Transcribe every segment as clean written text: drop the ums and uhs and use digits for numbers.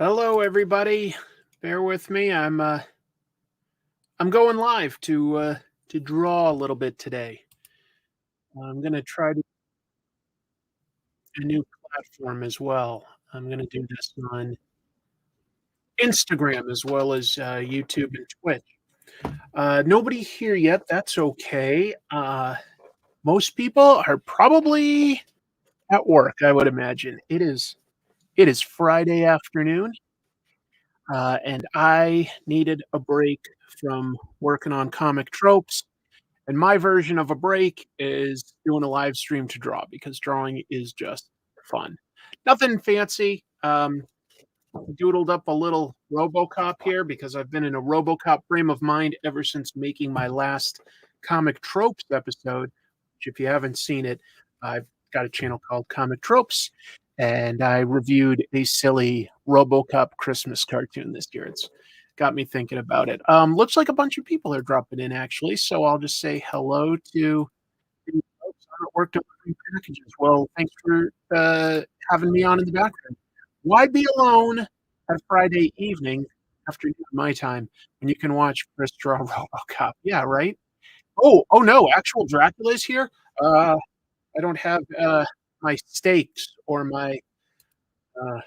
Hello, everybody. Bear with me. I'm going live to draw a little bit today. I'm going to try to a new platform as well. I'm going to do this on Instagram as well as YouTube and Twitch. Nobody here yet. That's okay. Most people are probably at work. I would imagine it is Friday afternoon, and I needed a break from working on comic tropes. And my version of a break is doing a live stream to draw because drawing is just fun. Nothing fancy. Doodled up a little Robocop here because I've been in a Robocop frame of mind ever since making my last comic tropes episode. Which, if you haven't seen it, I've got a channel called Comic Tropes, and I reviewed a silly Robocop Christmas cartoon this year. It's got me thinking about it. Looks like a bunch of people are dropping in actually, so I'll just say hello to the folks. I'm at work delivering packages. Well, thanks for having me on in the background. Why be alone at Friday evening after my time when you can watch Chris draw RoboCop? Yeah, right. Oh no! Actual Dracula is here. I don't have my steaks or my. I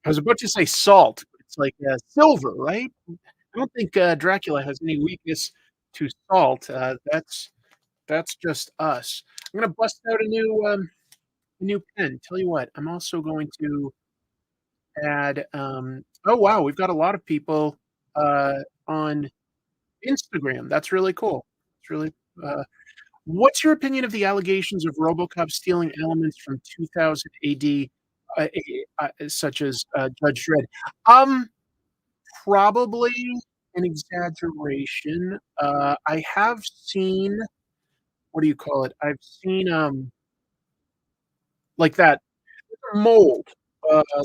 was about to say salt. But it's like silver, right? I don't think Dracula has any weakness to salt. That's just us. I'm gonna bust out a new pen. Tell you what, I'm also going to add. Oh wow, we've got a lot of people on Instagram. That's really cool. It's really. Uh, what's your opinion of the allegations of RoboCop stealing elements from 2000 AD, such as Judge Dredd? Um, Probably an exaggeration. I have seen, what do you call it? I've seen like that mold,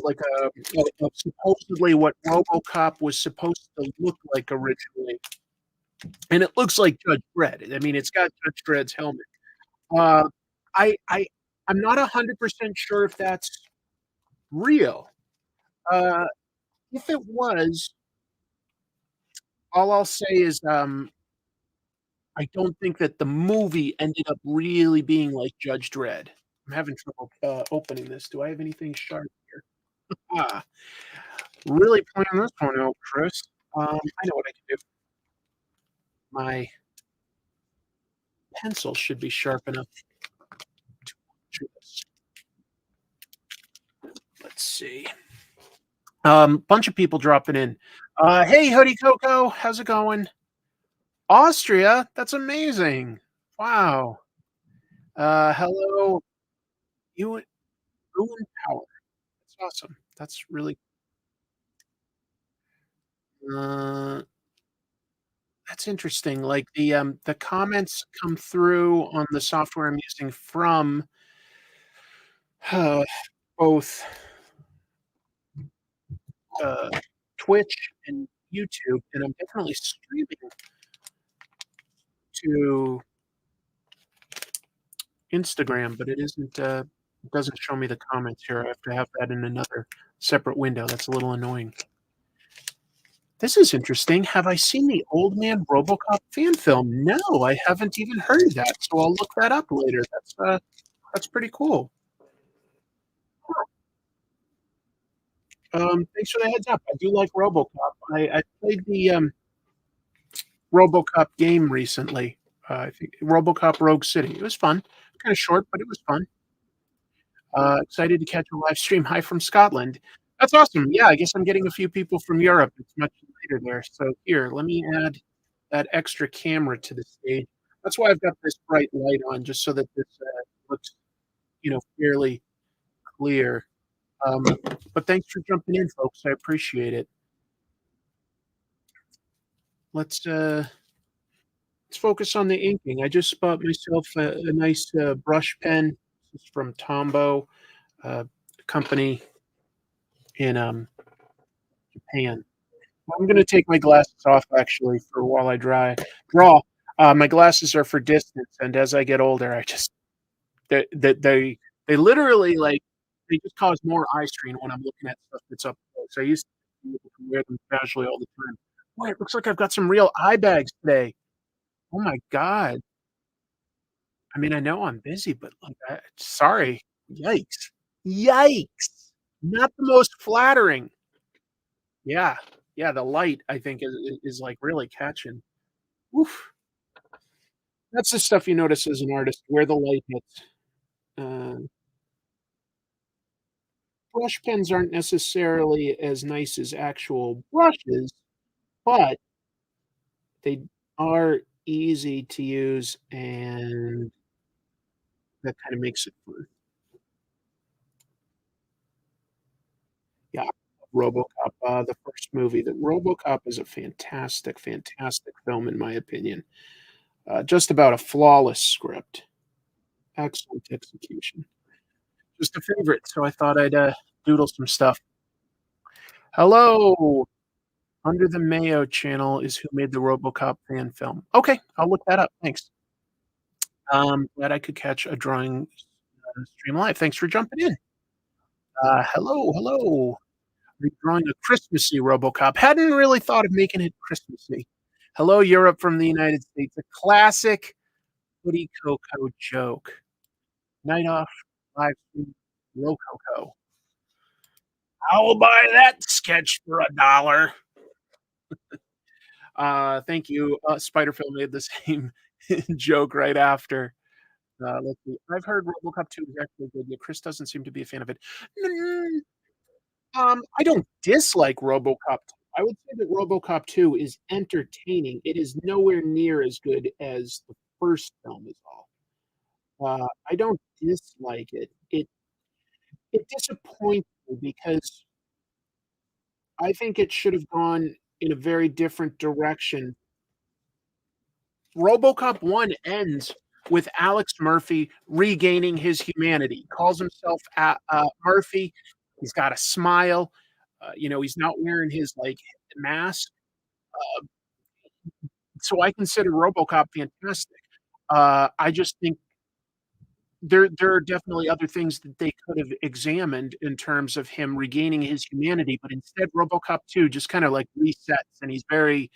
like of supposedly what RoboCop was supposed to look like originally, and it looks like Judge Dredd. I mean, it's got Judge Dredd's helmet. Uh, I I'm not 100% sure if that's real. Uh, if it was, all I'll say is I don't think that the movie ended up really being like Judge Dredd. I'm having trouble opening this. Do I have anything sharp here? Ah, really playing this one out, Chris. I know what I can do. My pencil should be sharp enough to do this. Let's see. Bunch of people dropping in. Hey, Hoodie Coco, how's it going? Austria? That's amazing. Wow. Hello, you Ruin Power. That's awesome. That's really uh that's interesting. Like the comments come through on the software I'm using from uh, both uh, Twitch and YouTube, and I'm definitely streaming to Instagram, but it doesn't show me the comments here. I have to have that in another separate window. That's a little annoying. This is interesting. Have I seen the Old Man RoboCop fan film? No, I haven't even heard of that, so I'll look that up later. That's pretty cool. Thanks for the heads up. I do like RoboCop. I played the RoboCop game recently. I think RoboCop Rogue City. It was fun. Kind of short, but it was fun. Excited to catch a live stream. Hi from Scotland. That's awesome. Yeah, I guess I'm getting a few people from Europe. It's much later there. So here, let me add that extra camera to the stage. That's why I've got this bright light on, just so that this looks, fairly clear. Um, but thanks for jumping in, folks. I appreciate it. Let's uh, let's focus on the inking. I just bought myself a nice brush pen. This is from Tombow, company in Japan. I'm going to take my glasses off actually for while I draw. My glasses are for distance, and as I get older, I just they literally like they just cause more eye strain when I'm looking at stuff that's up close. So I used to be able to wear them casually all the time. Boy, it looks like I've got some real eye bags today. Oh my god. I mean, I know I'm busy, but, like, sorry. Yikes. Yikes. Not the most flattering. Yeah. Yeah, the light, I think, is, like, really catching. Oof. That's the stuff you notice as an artist, where the light hits. Uh, Brush pens aren't necessarily as nice as actual brushes, but they are easy to use, and that kinda makes it fun. Yeah, Robocop, the first movie. The Robocop is a fantastic, fantastic film in my opinion. Just about a flawless script, excellent execution. Just a favorite, so I thought I'd, doodle some stuff. Hello, Under the Mayo channel is who made the Robocop fan film. Okay, I'll look that up, thanks. Glad I could catch a drawing, stream live. Thanks for jumping in. Hello, hello. We're drawing a Christmassy Robocop. Hadn't really thought of making it Christmassy. Hello, Europe from the United States. A classic Woody Coco joke. Night off, live stream, Rococo. I'll buy that sketch for $1. Thank you. Spiderphil made the same joke right after. Let's see. I've heard Robocop 2 is actually good, yet Chris doesn't seem to be a fan of it. Mm, I don't dislike RoboCop 2. I would say that RoboCop 2 is entertaining. It is nowhere near as good as the first film is all. I don't dislike it. It disappoints me because I think it should have gone in a very different direction. RoboCop 1 ends with Alex Murphy regaining his humanity. Calls himself Murphy. He's got a smile. He's not wearing his, like, mask. So I consider RoboCop fantastic. I just think there are definitely other things that they could have examined in terms of him regaining his humanity, but instead RoboCop 2 just kinda, like, resets, and he's very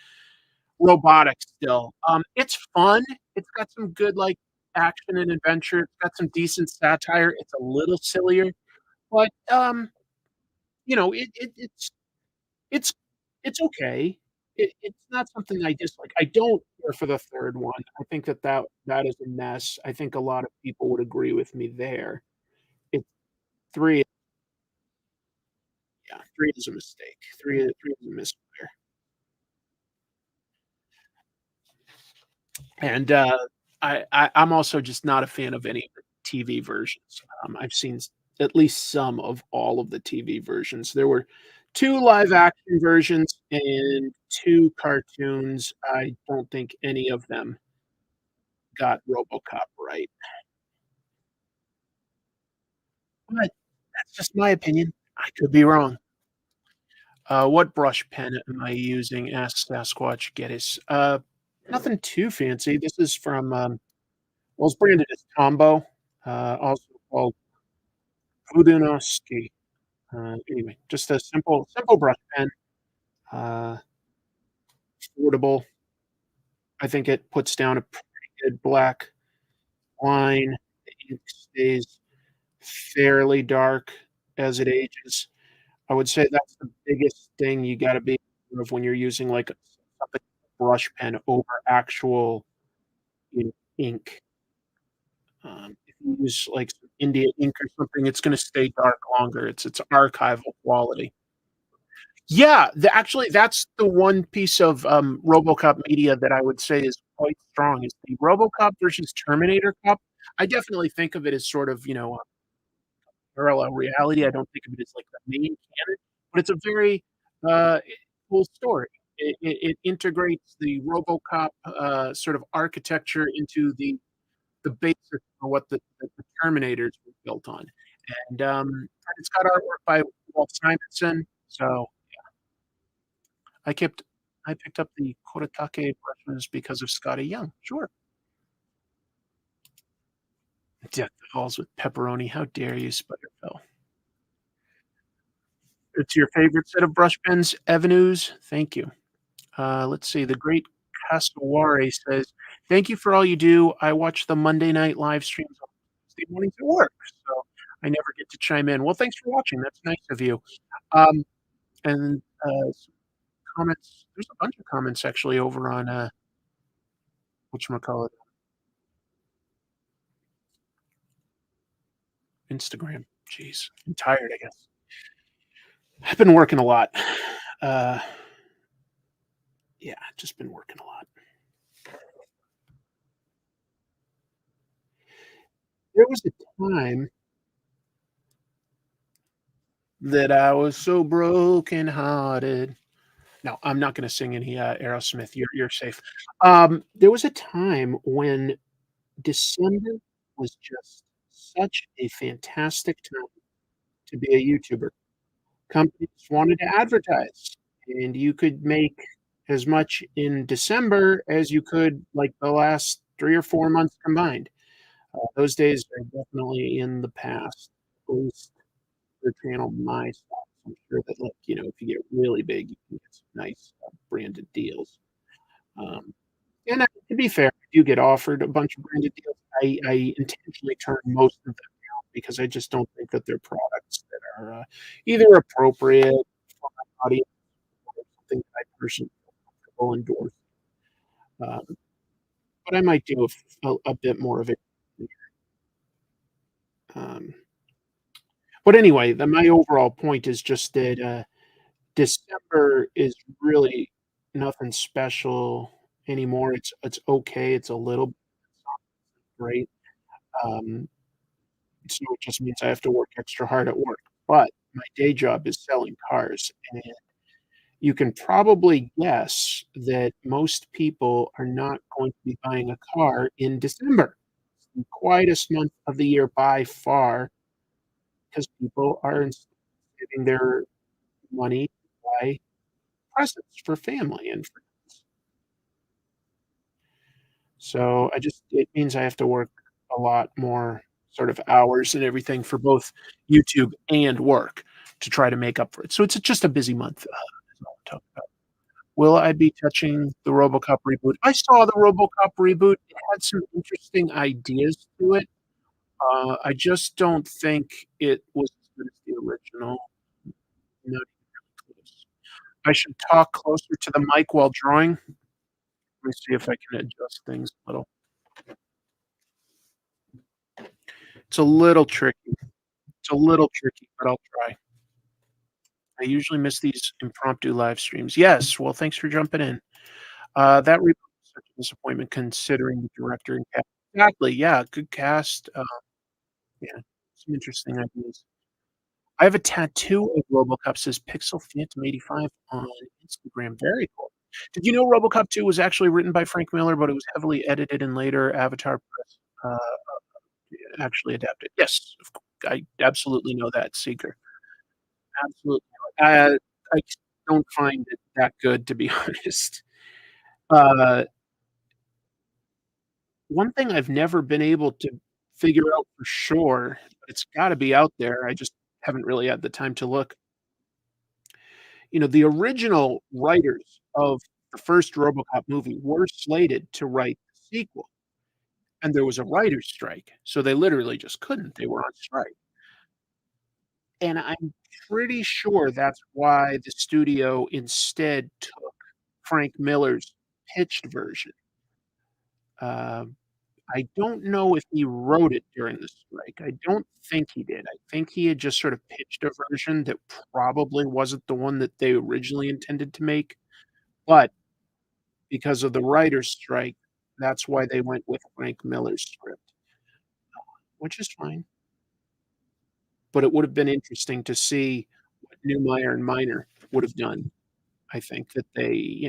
robotic still. It's fun. It's got some good, like, action and adventure. It's got some decent satire. It's a little sillier, but, it's it's okay. It's not something I dislike. I don't care for the 3rd one. I think that is a mess. I think a lot of people would agree with me there. It's 3 yeah, 3 is a mistake. 3 is a misfire. And, I'm also just not a fan of any of the TV versions. I've seen at least some of all of the TV versions. There were 2 live action versions and 2 cartoons. I don't think any of them got RoboCop right, but that's just my opinion. I could be wrong. "What brush pen am I using?" asks Sasquatch Geddes. Nothing too fancy. This is from, well, it's branded as Tombow, also called Budinovsky. Anyway, just a simple brush pen, uh, affordable. I think it puts down a pretty good black line. The ink stays fairly dark as it ages. I would say that's the biggest thing you gotta be aware of when you're using, like, something like a brush pen over actual, ink. If you use, like, some India ink or something, it's gonna stay dark longer. It's archival quality. Yeah, actually, that's the one piece of, RoboCop media that I would say is quite strong, is the RoboCop versus Terminator Cop. I definitely think of it as sort of, parallel reality. I don't think of it as, like, the main canon, but it's a very, cool story. It integrates the RoboCop, sort of architecture into the basics for what the Terminators were built on, and, it's got artwork by Walt Simonson, so I kept I picked up the Kodatake brushes because of Scotty Young. Sure. Death falls with pepperoni. How dare you, Spiderfell. It's your favorite set of brush pens, Evanews? Thank you. Let's see, the great Casawari says, "Thank you for all you do. I watch the Monday night live streams on Tuesday mornings at work, so I never get to chime in." Well, thanks for watching, that's nice of you. Um, and, some comments there's a bunch of comments actually over on, whatchamacallit, Instagram. Jeez, I'm tired, I guess. I've been working a lot. Uh, yeah, just been working a lot. There was a time that I was so brokenhearted. No, I'm not gonna sing any, Aerosmith, you're safe. There was a time when December was just such a fantastic time to be a YouTuber. Companies wanted to advertise, and you could make as much in December as you could, like, the last 3 or 4 months combined. Those days are definitely in the past, at least for channel my size. I'm sure that, like, if you get really big, you can get some nice, branded deals. Um, and, to be fair, if you get offered a bunch of branded deals, I intentionally turn most of them down because I just don't think that they're products that are, either appropriate for my audience or something that I personally feel comfortable endorsing. Um, but I might do a bit more of it. Um, but anyway, my overall point is just that, December is really nothing special anymore. It's okay, it's a little great. Um, so it just means I have to work extra hard at work. But my day job is selling cars, and you can probably guess that most people are not going to be buying a car in December. It's the quietest month of the year by far because people are saving their money to buy presents for family and friends. So it means I have to work a lot more sort of hours and everything for both YouTube and work to try to make up for it. So it's just a busy month, is all I'm talking about. Will I be touching the Robocop reboot? I saw the Robocop reboot. It had some interesting ideas to it. I just don't think it was as good as the original. Not even close. I should talk closer to the mic while drawing. Let me see if I can adjust things a little. It's a little tricky. It's a little tricky, but I'll try. I usually miss these impromptu live streams. Yes, well, thanks for jumping in. That reboot was such a disappointment considering the director and cast. Exactly, yeah, good cast, yeah, some interesting ideas. I have a tattoo of Robocop, says Pixel Phantom 85 on Instagram, very cool. Did you know Robocop 2 was actually written by Frank Miller, but it was heavily edited and later Avatar Press, actually adapted? Yes, of course. I absolutely know that, Seeker. Absolutely. I just don't find it that good, to be honest. Uh, One thing I've never been able to figure out for sure, but it's gotta be out there, I just haven't really had the time to look. The original writers of the first RoboCop movie were slated to write the sequel, and there was a writers' strike, so they literally just couldn't, they were on strike. And I'm pretty sure that's why the studio instead took Frank Miller's pitched version. Um, I don't know if he wrote it during the strike. I don't think he did. I think he had just sort of pitched a version that probably wasn't the one that they originally intended to make, but because of the writers' strike, that's why they went with Frank Miller's script, which is fine. But it would have been interesting to see what Newmeyer and Miner would have done. I think that they,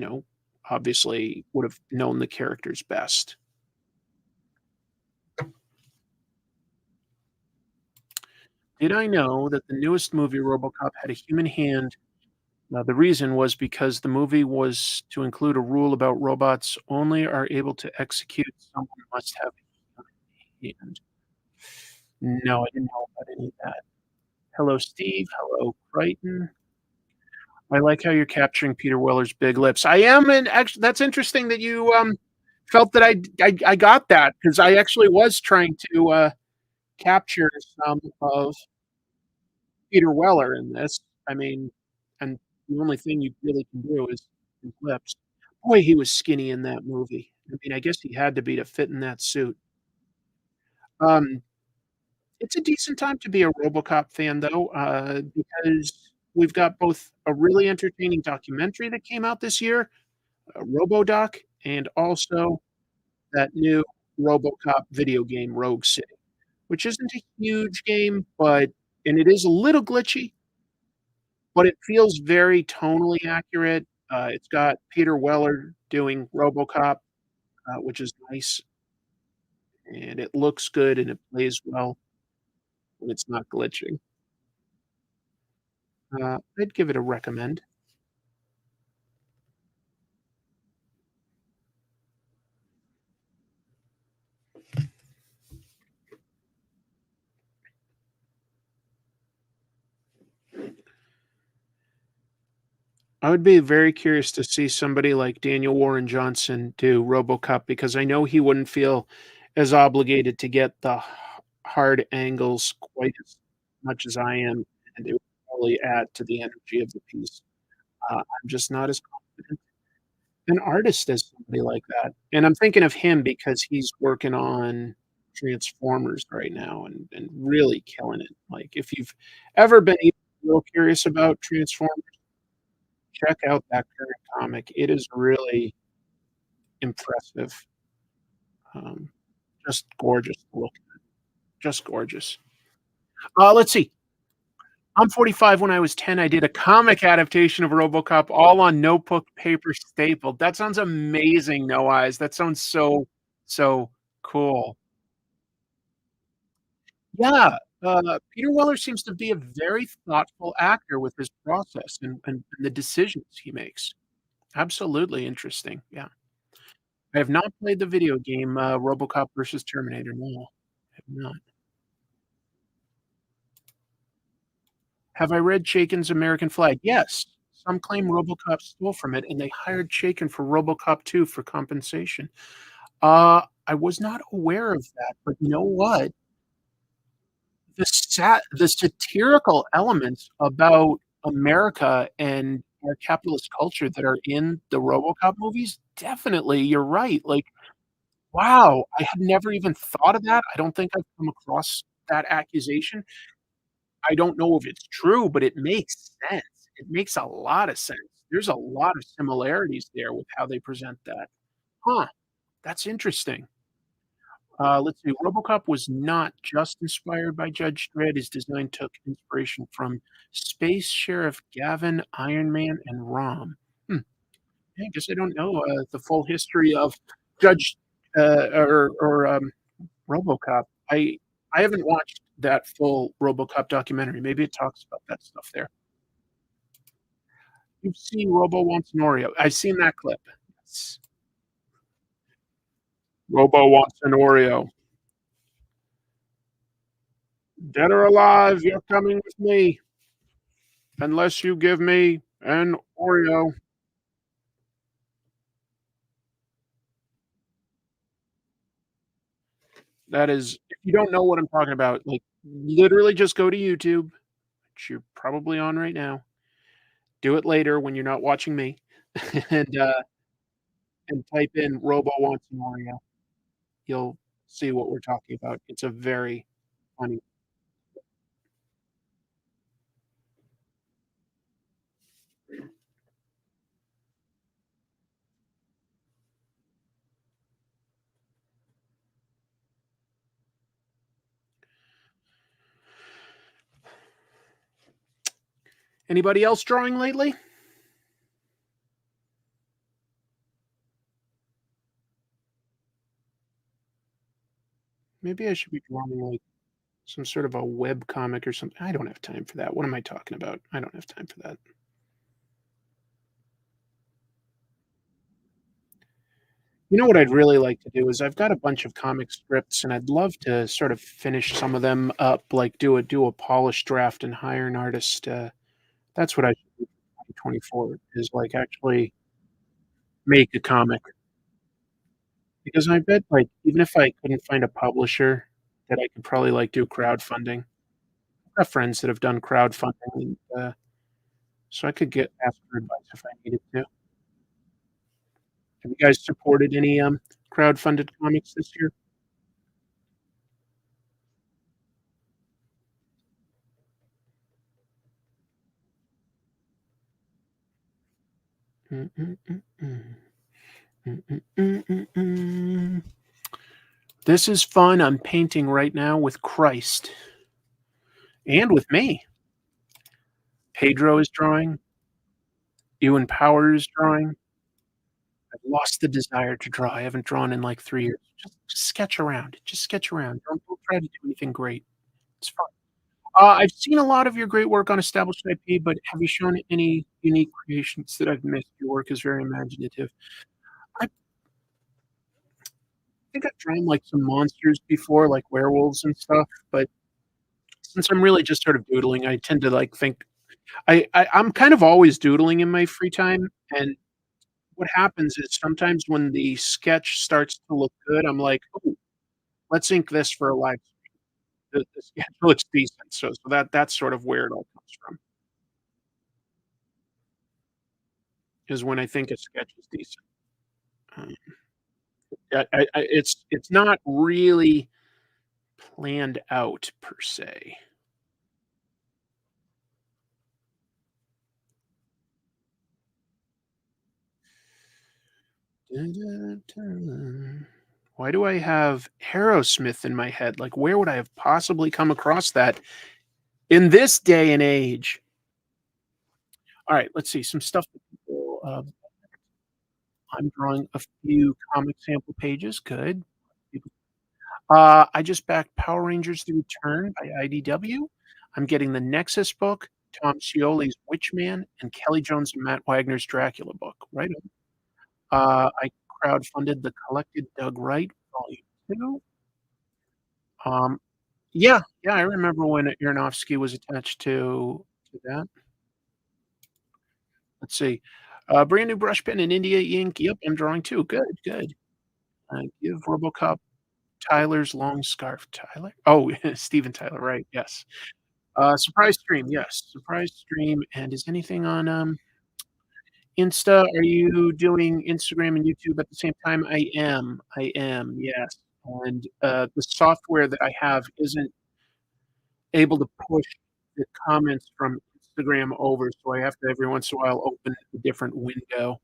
obviously would have known the characters best. Did I know that the newest movie, RoboCop, had a human hand? Now, the reason was because the movie was to include a rule about robots only are able to execute, someone must have a human hand. No, I didn't know about any of that. Hello, Steve. Hello, Crichton. I like how you're capturing Peter Weller's big lips. I am, and actually, that's interesting that you, felt that I got that because I actually was trying to, capture some of Peter Weller in this. I mean, and the only thing you really can do is his lips. Boy, he was skinny in that movie. I mean, I guess he had to be to fit in that suit. Um, it's a decent time to be a Robocop fan, though, because we've got both a really entertaining documentary that came out this year, a RoboDoc, and also that new Robocop video game, Rogue City, which isn't a huge game, but and it is a little glitchy, but it feels very tonally accurate. It's got Peter Weller doing RoboCop, which is nice, and it looks good and it plays well when it's not glitching. I'd give it a recommend. I would be very curious to see somebody like Daniel Warren Johnson do RoboCop because I know he wouldn't feel as obligated to get the hard angles quite as much as I am, and it would really add to the energy of the piece. I'm just not as confident an artist as somebody like that, and I'm thinking of him because he's working on Transformers right now and really killing it. Like, if you've ever been even a little curious about Transformers, check out that current comic. It is really impressive. Um, just gorgeous to look at, just gorgeous. Let's see. I'm 45. When I was 10, I did a comic adaptation of RoboCop all on notebook paper stapled. That sounds amazing, No Eyes. That sounds so cool. Yeah, Peter Weller seems to be a very thoughtful actor with his process and the decisions he makes. Absolutely interesting, yeah. I have not played the video game, RoboCop versus Terminator, no, I have not. Have I read Chaykin's American Flag? Yes. Some claim RoboCop stole from it, and they hired Chaykin for RoboCop 2 for compensation. I was not aware of that, but you know what? The satirical elements about America and our capitalist culture that are in the RoboCop movies, definitely, you're right, like, wow, I had never even thought of that. I don't think I've come across that accusation. I don't know if it's true, but it makes sense. It makes a lot of sense. There's a lot of similarities there with how they present that. Huh, that's interesting. Let's see, RoboCop was not just inspired by Judge Dredd. His design took inspiration from Space Sheriff Gavin, Iron Man, and Rom. Hmm, yeah, I guess I don't know, the full history of Judge, or RoboCop. I haven't watched that full RoboCop documentary. Maybe it talks about that stuff there. You've seen Robo Wants an Oreo. I've seen that clip. Yes. Robo wants an Oreo. Dead or alive, you're coming with me unless you give me an Oreo. That is, if you don't know what I'm talking about, like, literally just go to YouTube, which you're probably on right now. Do it later when you're not watching me, and, uh, and type in "Robo wants an Oreo." You'll see what we're talking about. It's a very funny. Anybody else drawing lately? Maybe I should be drawing, like, some sort of a web comic or something. I don't have time for that. What am I talking about? I don't have time for that. You know what I'd really like to do is I've got a bunch of comic strips, and I'd love to sort of finish some of them up, like do a polished draft and hire an artist. That's what I should do 2024 is, like, actually make a comic. Because I bet, like, even if I couldn't find a publisher, that I could probably, like, do crowdfunding. I have friends that have done crowdfunding, and, so I could get ask for advice if I needed to. Have you guys supported any, crowdfunded comics this year? Mm, mm, mm, mm. Mm, mm, mm, mm, mm. This is fun. I'm painting right now with Christ and with me. Pedro is drawing. Ewan Power is drawing. I've lost the desire to draw. I haven't drawn in, like, 3 years. Just sketch around. Just sketch around. Don't try to do anything great. It's fun. I've seen a lot of your great work on established IP, but have you shown any unique creations that I've missed? Your work is very imaginative. I think I've drawn, like, some monsters before, like werewolves and stuff, but since I'm really just sort of doodling, I tend to, like, think I'm kind of always doodling in my free time, and what happens is sometimes when the sketch starts to look good, I'm like, "Ooh, let's ink this for a live." The sketch looks decent, so that's sort of where it all comes from, is when I think a sketch is decent. Um, it's not really planned out per se. Dun, dun, dun. Why do I have Aerosmith in my head? Like, where would I have possibly come across that in this day and age? Alright, let's see, some stuff that people, I'm drawing a few comic sample pages, good. People I just backed Power Rangers: The Return by IDW. I'm getting the Nexus book, Tom Scioli's Witchman, and Kelly Jones and Matt Wagner's Dracula book. Right on. I crowdfunded The Collected Doug Wright Volume 2. Um, yeah, yeah, I remember when Aronofsky was attached to that. Let's see. Brand new brush pen and India ink. Yep, I'm drawing too. Good, good. Give Robocop Tyler's long scarf. Tyler? Oh, Steven Tyler, right, yes. Surprise stream, yes, surprise stream, and is anything on, Insta? Are you doing Instagram and YouTube at the same time? I am, yes, and, the software that I have isn't able to push the comments from Instagram over, so I have to every once in a while open a different window.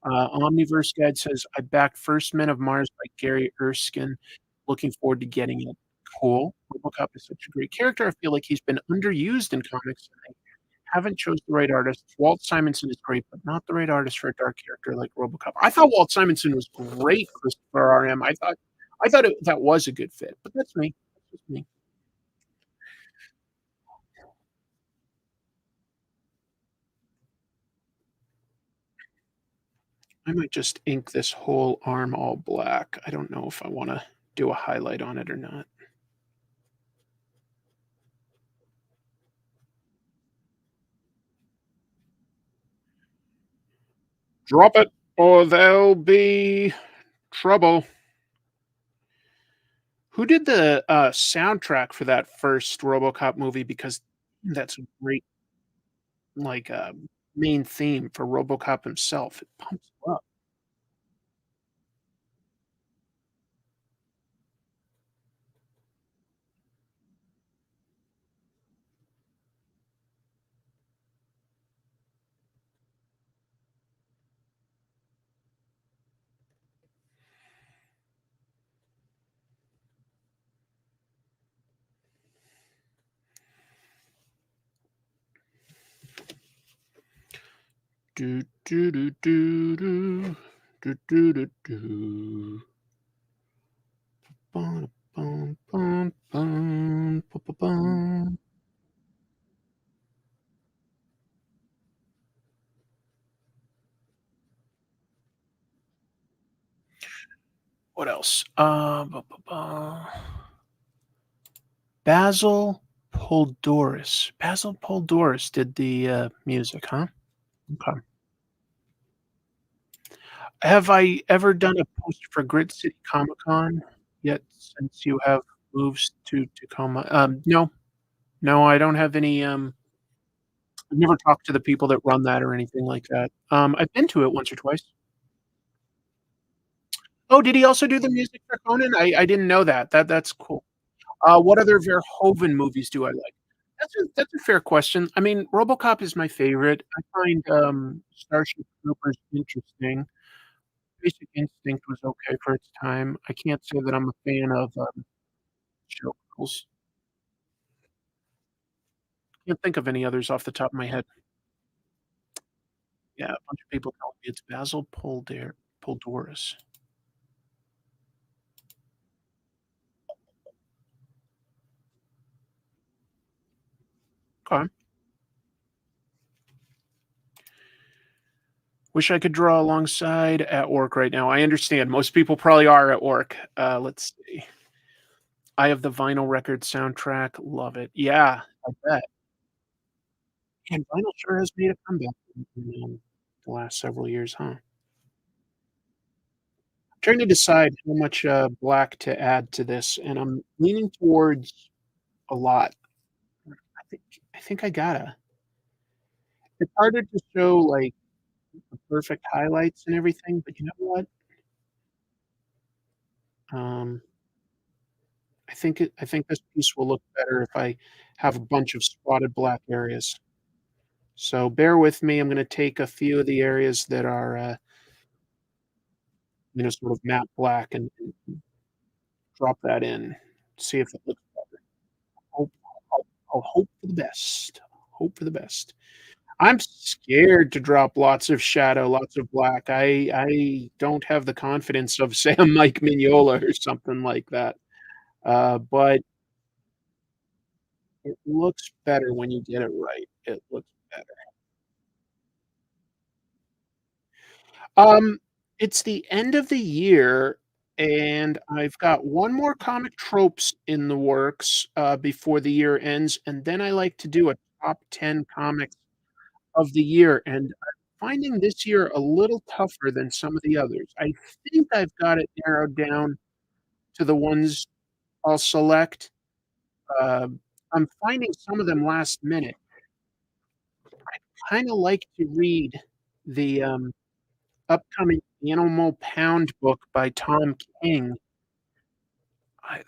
Omniverse Guide says, "I backed First Men of Mars by Gary Erskine. Looking forward to getting it." Cool. Robocop is such a great character. I feel like he's been underused in comics, and they haven't chose the right artist. Walt Simonson is great, but not the right artist for a dark character like Robocop. I thought Walt Simonson was great, Christopher RM. I thought that was a good fit, but that's me. That's just me. I might just ink this whole arm all black. I don't know if I wanna do a highlight on it or not. Drop it or there'll be trouble. Who did the, soundtrack for that first RoboCop movie? Because that's a great, like, main theme for RoboCop himself. It pumps you up. Do, do, do, do, do. Do, do, do, do. Bum, bum, bum, bum, ba, ba, bum. What else? Ba, ba, ba. Basil Poldoris. Basil Poldoris did the, music, huh? Okay. Have I ever done a post for Grid City Comic Con yet since you have moves to Tacoma? No. No, I don't have any, I've never talked to the people that run that or anything like that. I've been to it once or twice. Oh, did he also do the music for Conan? I didn't know that. That's cool. What other Verhoeven movies do I like? That's a fair question. I mean, Robocop is my favorite. I find, Starship Troopers interesting. Basic Instinct was okay for its time. I can't say that I'm a fan of, Showgirls. Can't think of any others off the top of my head. Yeah, a bunch of people tell me it's Basil Poledouris. 'Kay. Wish I could draw alongside at work right now. I understand most people probably are at work. Let's see. I have the vinyl record soundtrack, love it. Yeah, I bet. And vinyl sure has made a comeback in the last several years, huh? Trying to decide how much, black to add to this, and I'm leaning towards a lot. I think I think I gotta. It's harder to show, like, the perfect highlights and everything, but you know what? Um, I think this piece will look better if I have a bunch of spotted black areas. So bear with me, I'm gonna take a few of the areas that are, sort of matte black and drop that in, see if it looks better. Hope I'll hope for the best. Hope for the best. I'm scared to drop lots of shadow, lots of black. I don't have the confidence of, say, a Mike Mignola or something like that, but it looks better when you get it right. It looks better. Um, it's the end of the year, and I've got one more comic tropes in the works, before the year ends, and then I like to do a top 10 comics of the year, and I'm finding this year a little tougher than some of the others. I think I've got it narrowed down to the ones I'll select. I'm finding some of them last minute. Kinda like to read the, upcoming Animal Pound book by Tom King.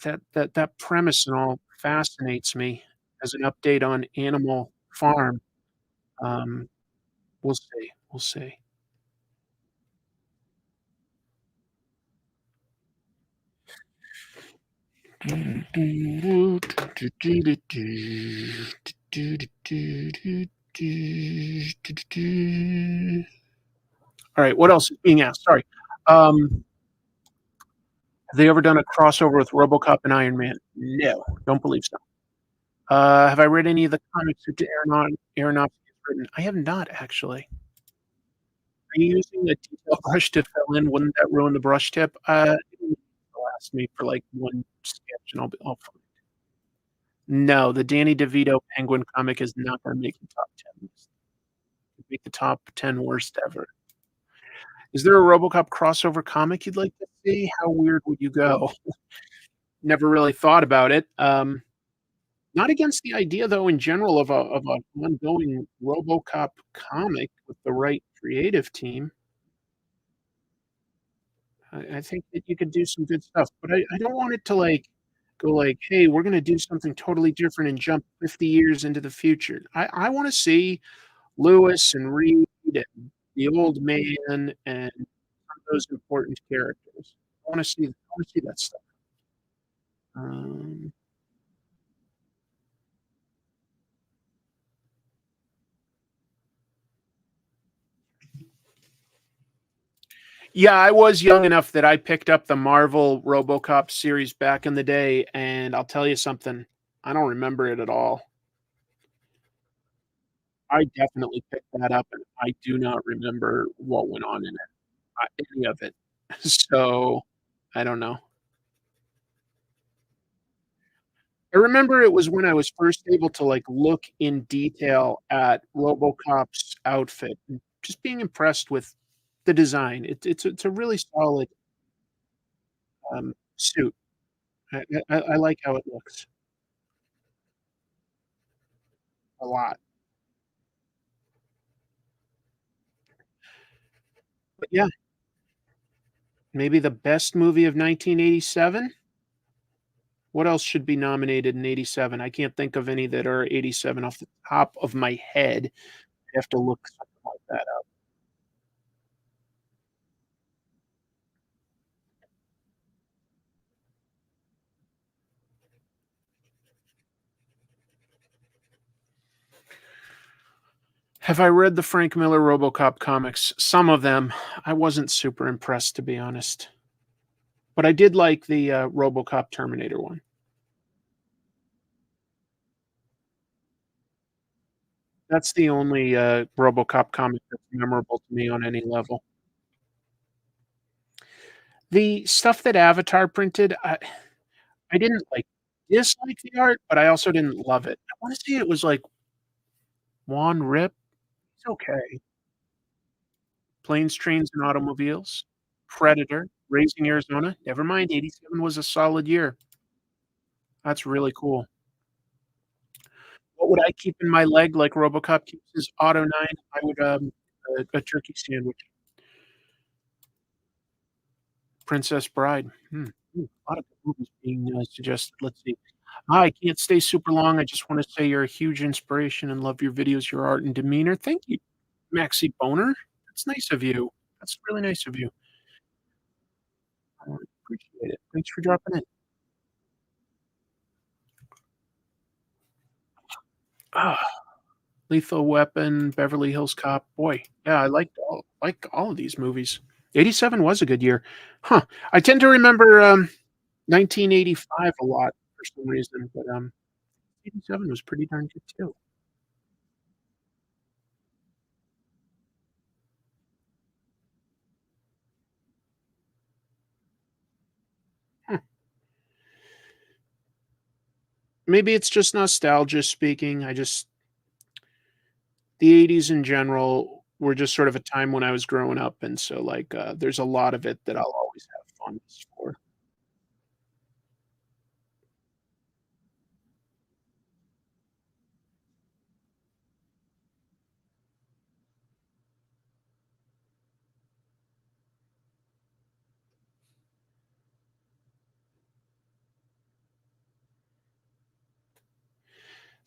That premise and all fascinates me as an update on Animal Farm. Um, we'll see, we'll see. Alright, what else is being asked? Sorry. Have they ever done a crossover with Robocop and Iron Man? No, don't believe so. Have I read any of the comics that Aronofsky has written? I have not, actually. Are you using a detail brush to fill in? Wouldn't that ruin the brush tip? It'll ask me for, like, one sketch, and I'll fine. No, the Danny DeVito Penguin comic is not gonna make the top 10 list. It'd make the top 10 worst ever. Is there a RoboCop crossover comic you'd like to see? How weird would you go? Never really thought about it. Not against the idea, though, in general of an ongoing RoboCop comic with the right creative team. I think that you could do some good stuff, but I don't want it to, like, go like, "Hey, we're gonna do something totally different and jump 50 years into the future." I wanna see Lewis and Reed and the old man and some of those important characters. I wanna see that stuff. Um, yeah, I was young enough that I picked up the Marvel RoboCop series back in the day, and I'll tell you something, I don't remember it at all. I definitely picked that up, and I do not remember what went on in it, any of it. So, I don't know. I remember it was when I was first able to, like, look in detail at RoboCop's outfit. just being impressed with the design. It's a really solid, suit. I like how it looks a lot. But yeah, maybe the best movie of 1987? What else should be nominated in '87? I can't think of any that are '87 off the top of my head. I have to look something like that up. Have I read the Frank Miller Robocop comics? Some of them. I wasn't super impressed, to be honest. But I did like the, Robocop Terminator one. That's the only, Robocop comic that's memorable to me on any level. The stuff that Avatar printed, I didn't, like, dislike the art, but I also didn't love it. I wanna say it was, like, Juan Rip. It's okay. Planes, Trains, and Automobiles, Predator, Raising Arizona. Never mind, '87 was a solid year. That's really cool. What would I keep in my leg like RoboCop keeps his Auto 9? I would, a turkey sandwich. Princess Bride. A lot of good movies being, suggested. Let's see. "Hi, I can't stay super long. I just wanna say you're a huge inspiration and love your videos, your art, and demeanor." Thank you, Maxie Boner. That's nice of you. That's really nice of you. I appreciate it. Thanks for dropping in. Ah, Lethal Weapon, Beverly Hills Cop. Boy, yeah, I liked all of these movies. '87 was a good year. Huh. I tend to remember, 1985 a lot for some reason, but, '87 was pretty darn good too. Hmm. Maybe it's just nostalgia speaking. The '80s in general were just sort of a time when I was growing up, and so, like, there's a lot of it that I'll always have fondness for.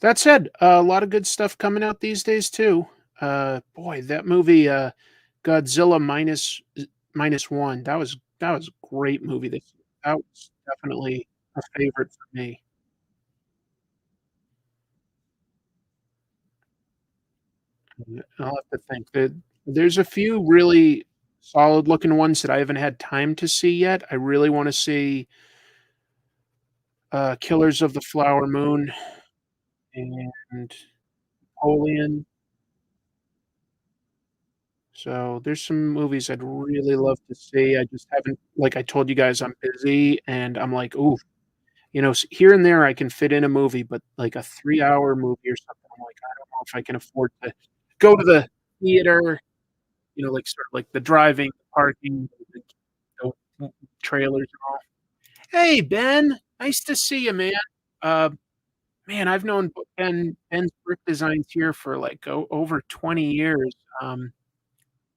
That said, a lot of good stuff coming out these days too. Boy, that movie, Godzilla minus one, that was a great movie. That was definitely a favorite for me. I'll have to think. There's a few really solid looking ones that I haven't had time to see yet. I really wanna see, Killers of the Flower Moon and Napoleon. So, there's some movies I'd really love to see. I just haven't, like I told you guys, I'm busy, and I'm like, "Ooh," here and there, I can fit in a movie, but, like, a 3-hour movie or something, I'm like, "I don't know if I can afford to go to the theater," like, sort of like the driving, the parking, the trailers and all. Hey, Ben, nice to see you, man. Uh, man, I've known Ben's brick designs here for, like, over 20 years,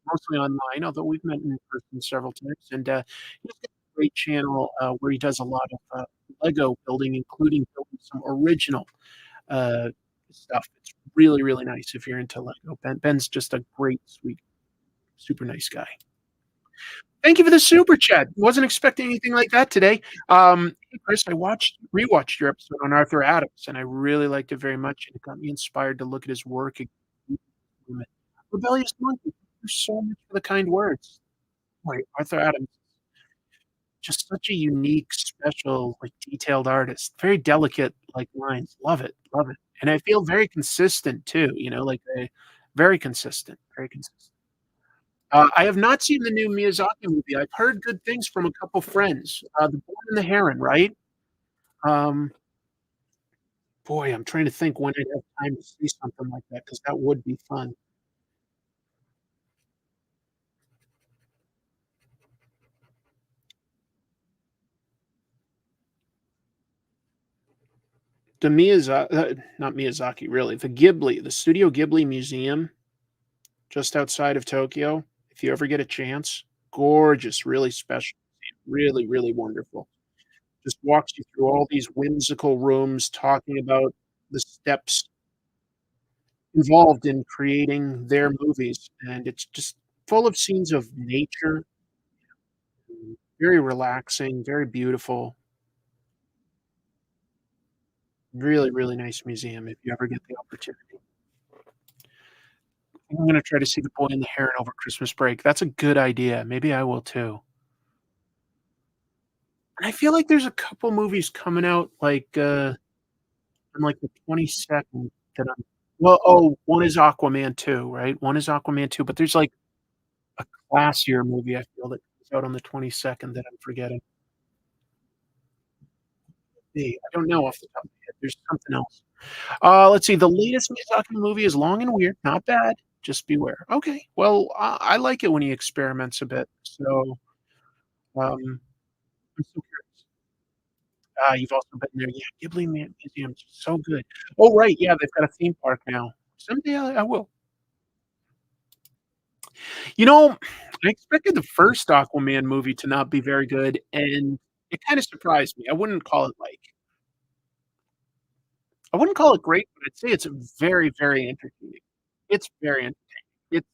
mostly online, although we've met in person several times, and, he's got a great channel, where he does a lot of, Lego building, including building some original, uh, stuff. It's really, really nice if you're into Lego. Ben's just a great, sweet, super nice guy. Thank you for the super chat. Wasn't expecting anything like that today. Hey, Chris, I rewatched your episode on Arthur Adams, and I really liked it very much, and it got me inspired to look at his work again. Rebellious Monkey, thank you so much for the kind words. Boy, Arthur Adams, just such a unique, special, like, detailed artist. Very delicate, like, lines. Love it, love it. And I feel very consistent too, like, very consistent, very consistent. I have not seen the new Miyazaki movie. I've heard good things from a couple friends. The Boy and the Heron, right? Um, boy, I'm trying to think when I'd have time to see something like that because that would be fun. The not Miyazaki, really, the Studio Ghibli Museum just outside of Tokyo, if you ever get a chance, gorgeous, really special, really, really wonderful. Just walks you through all these whimsical rooms talking about the steps involved in creating their movies, and it's just full of scenes of nature, very relaxing, very beautiful, really, really nice museum if you ever get the opportunity. I'm gonna try to see The Boy and the Heron over Christmas break. That's a good idea. Maybe I will too. And I feel like there's a couple movies coming out, on, like, the 22nd that I'm one is Aquaman 2, right? One is Aquaman 2, but there's, like, a classier movie I feel that comes out on the 22nd that I'm forgetting. I don't know off the top of my head. There's something else. Let's see, the latest Miyazaki movie is long and weird, not bad, just beware. Okay, well, I like it when he experiments a bit, so, um, I'm so curious. You've also been there. Yeah, Ghibli Museum's so good. Oh, right, yeah, they've got a theme park now. Someday I will. You know, I expected the first Aquaman movie to not be very good, and it kinda surprised me. I wouldn't call it great, but I'd say it's very, very entertaining. It's very entertaining. It's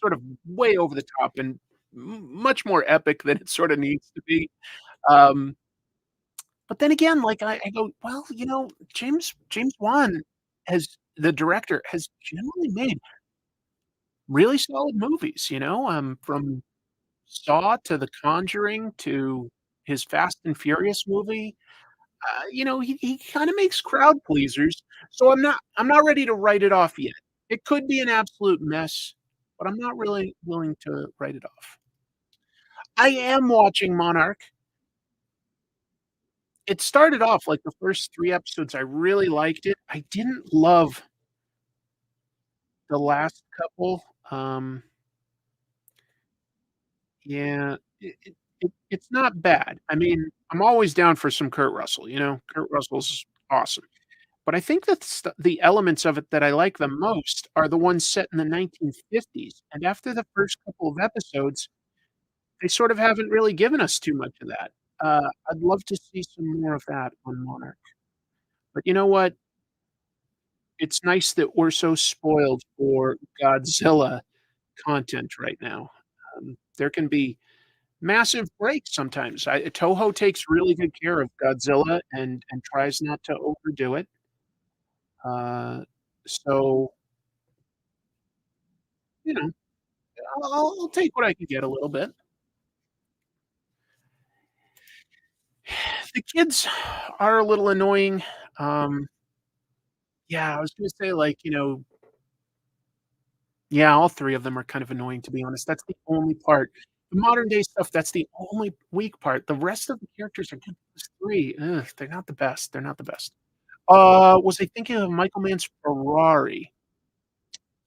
sort of way over the top and much more epic than it sorta needs to be. Um, but then again, like, I go, "Well, James Wan has the director, has generally made really solid movies, from Saw to The Conjuring to his Fast and Furious movie." He kinda makes crowd pleasers, so I'm not ready to write it off yet. It could be an absolute mess, but I'm not really willing to write it off. I am watching Monarch. It started off like the first 3 episodes, I really liked it. I didn't love the last couple. Yeah, it's not bad. I mean, I'm always down for some Kurt Russell, Kurt Russell's awesome. But I think that's the elements of it that I like the most are the ones set in the 1950s, and after the first couple of episodes, they sort of haven't really given us too much of that. I'd love to see some more of that on Monarch. But you know what? It's nice that we're so spoiled for Godzilla content right now. There can be massive breaks sometimes. Toho takes really good care of Godzilla and tries not to overdo it. Uh, so, you know I'll take what I can get a little bit. The kids are a little annoying. Um, yeah, I was gonna say, yeah, all 3 of them are kind of annoying, to be honest. That's the only part. The modern day stuff, that's the only weak part. The rest of the characters are good. Those 3, ugh, they're not the best. They're not the best. Was I thinking of Michael Mann's Ferrari?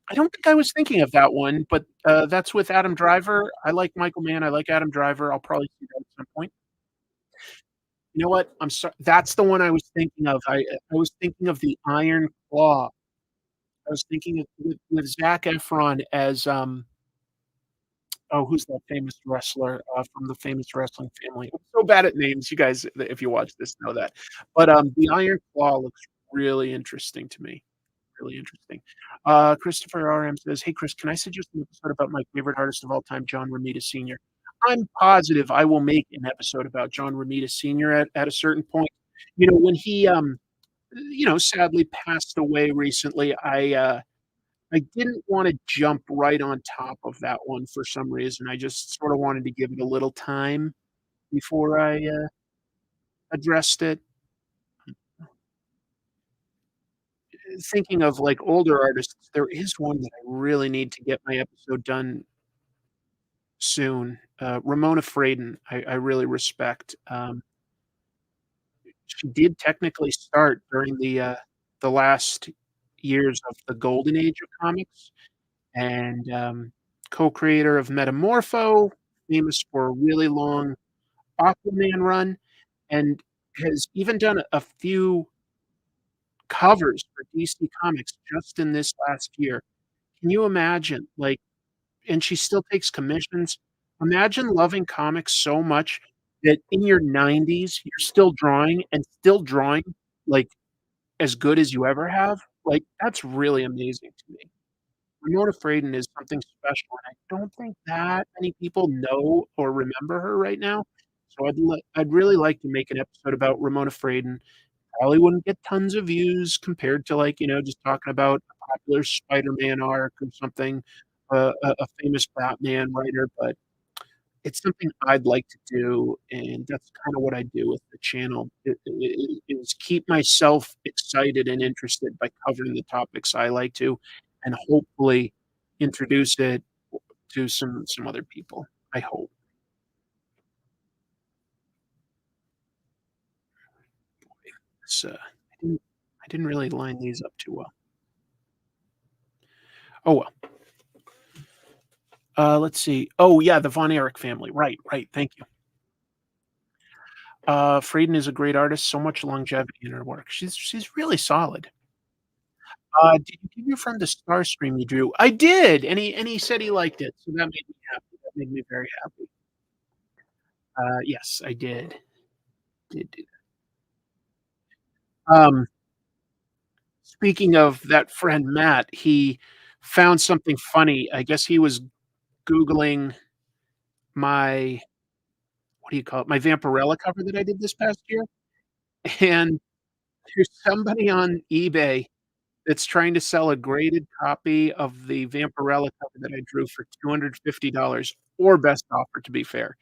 I don't think I was thinking of that one, but, that's with Adam Driver. I like Michael Mann. I like Adam Driver. I'll probably see that at some point. You know what? That's the one I was thinking of. I was thinking of the Iron Claw. I was thinking of with Zac Efron as, who's that famous wrestler, from the famous wrestling family? I'm so bad at names, you guys, if you watch this, know that. But, the Iron Claw looks really interesting to me, really interesting. Christopher RM says, "Hey, Chris, can I suggest an episode about my favorite artist of all time, John Romita Sr.?" I'm positive I will make an episode about John Romita Sr. at a certain point. When he, sadly passed away recently, I didn't wanna jump right on top of that one for some reason. I just sorta wanted to give it a little time before I, addressed it. Thinking of, like, older artists, there is one that I really need to get my episode done soon. Ramona Fradon, I really respect. She did technically start during the last years of the golden age of comics, and, co-creator of Metamorpho, famous for a really long Aquaman run, and has even done a few, covers for DC Comics just in this last year. Can you imagine? Like, and she still takes commissions. Imagine loving comics so much that in your 90s, you're still drawing and still drawing, like, as good as you ever have. Like, that's really amazing to me. Ramona Fradon is something special, and I don't think that many people know or remember her right now. So I'd really like to make an episode about Ramona Fradon. Probably wouldn't get tons of views compared to, like, just talking about a popular Spider-Man arc or something, a famous Batman writer, but it's something I'd like to do, and that's kinda what I do with the channel, is keep myself excited and interested by covering the topics I like to, and hopefully introduce it to some other people, I hope. I didn't really line these up too well. Oh, well. Let's see. Oh, yeah, the Von Erich family. Right, right, thank you. Frieden is a great artist, so much longevity in her work. She's really solid. Did you give your friend the Starscream you drew? I did, and he said he liked it, so that made me happy. That made me very happy. Yes, I did. Did do that. Speaking of that friend Matt, he found something funny. I guess he was Googling my what do you call it? My Vampirella cover that I did this past year, and there's somebody on eBay that's trying to sell a graded copy of the Vampirella cover that I drew for $250 or best offer, to be fair,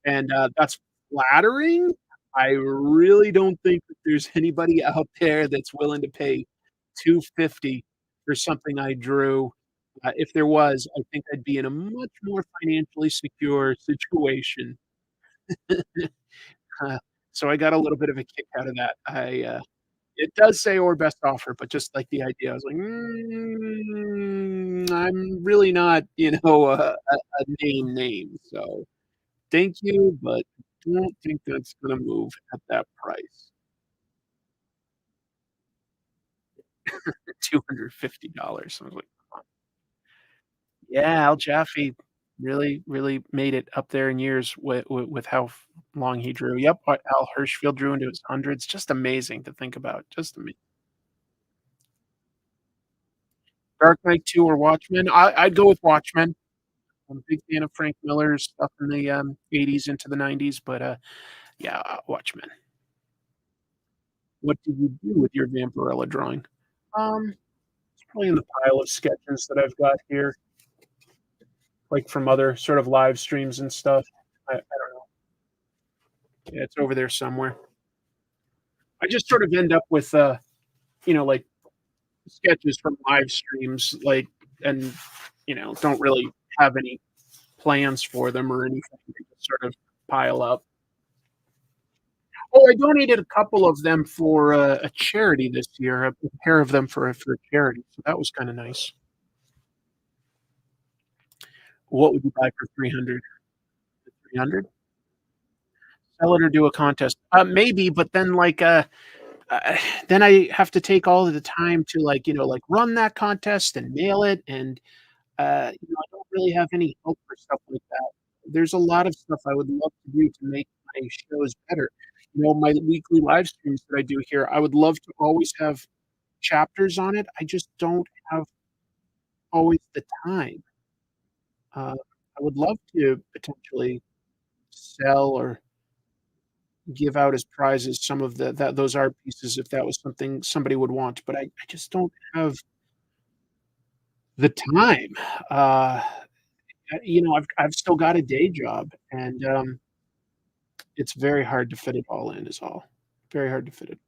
and, that's flattering. I really don't think that there's anybody out there that's willing to pay 250 for something I drew. If there was, I think I'd be in a much more financially secure situation. Uh, so I got a little bit of a kick out of that. It does say "or best offer," but just like the idea, I was like, I'm really not, a name, so thank you, but I don't think that's gonna move at that price. $250. I was like, "Come on." Yeah, Al Jaffe really made it up there in years with how long he drew. Yep, Al Hirschfeld drew into his hundreds. Just amazing to think about. Just ama Dark Knight 2 or Watchmen? I'd go with Watchmen. I'm a big fan of Frank Miller's stuff in the, '80s into the '90s, but, yeah, Watchmen. What did you do with your Vampirella drawing? It's probably in the pile of sketches that I've got here, like, from other sort of live streams and stuff. I don't know. Yeah, it's over there somewhere. I just sort of end up with, like, sketches from live streams, like, and, don't really have any plans for them or anything. They just sort of pile up. Oh, I donated a couple of them for a charity this year, a pair of them for a charity, so that was kinda nice. What would you buy for 300? 300? Sell it or do a contest? Maybe, but then, like, uh, then I have to take all of the time to, like, like, run that contest and mail it, and, I don't really have any hope for stuff like that. There's a lot of stuff I would love to do to make my shows better. My weekly live streams that I do here, I would love to always have chapters on it. I just don't have always the time. I would love to potentially sell or give out as prizes some of those art pieces if that was something somebody would want, but I just don't have the time. Uh, I've still got a day job, and, it's very hard to fit it all in is all. Very hard to fit it.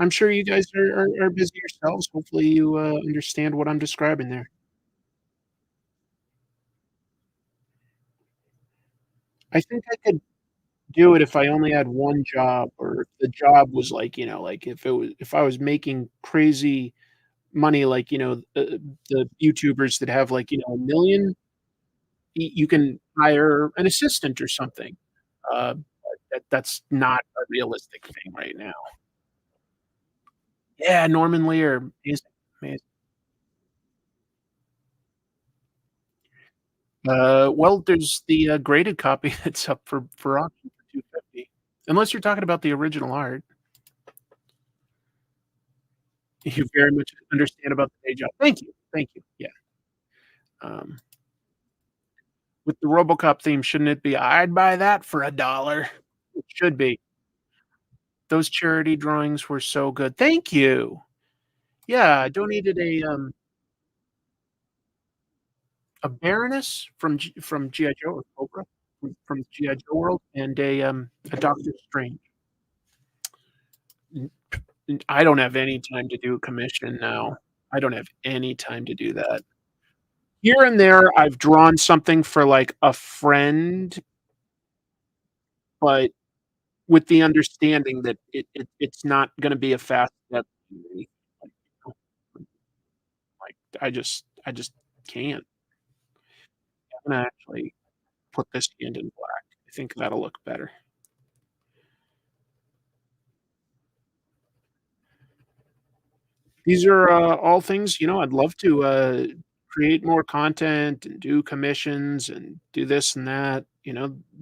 I'm sure you guys are busy yourselves. Hopefully, you, understand what I'm describing there. I think I could do it if I only had 1 job or if the job was like, like, if I was making crazy money like, the YouTubers that have, like, 1,000,000, you can hire an assistant or something. But that's not a realistic thing right now. Yeah, Norman Lear, amazing, amazing. Well, there's the, graded copy that's up for auction for 250. Unless you're talking about the original art. You very much understand about the day job. Thank you, thank you, yeah. Um, with the Robocop theme, shouldn't it be, "I'd buy that for $1." It should be. Those charity drawings were so good. Thank you. Yeah, I donated a Baroness from G.I. Joe or Cobra from G.I. Joe World and a Doctor Strange. N I don't have any time to do a commission now. I don't have any time to do that. Here and there, I've drawn something for, like, a friend, but with the understanding that it's not gonna be a fast step for me. Like, you know, like, I just can't. I'm gonna actually put this hand in black. I think that'll look better. These are, all things, I'd love to, create more content and do commissions and do this and that,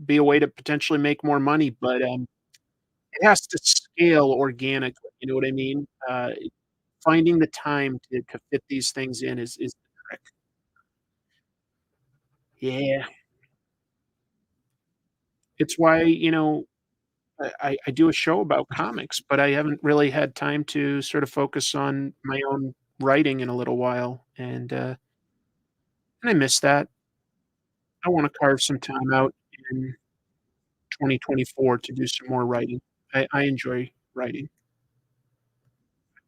be a way to potentially make more money, but, it has to scale organically, you know what I mean? Finding the time to fit these things in is the trick. Yeah. It's why, I do a show about comics, but I haven't really had time to sort of focus on my own writing in a little while, and I miss that. I wanna carve some time out in 2024 to do some more writing. I enjoy writing.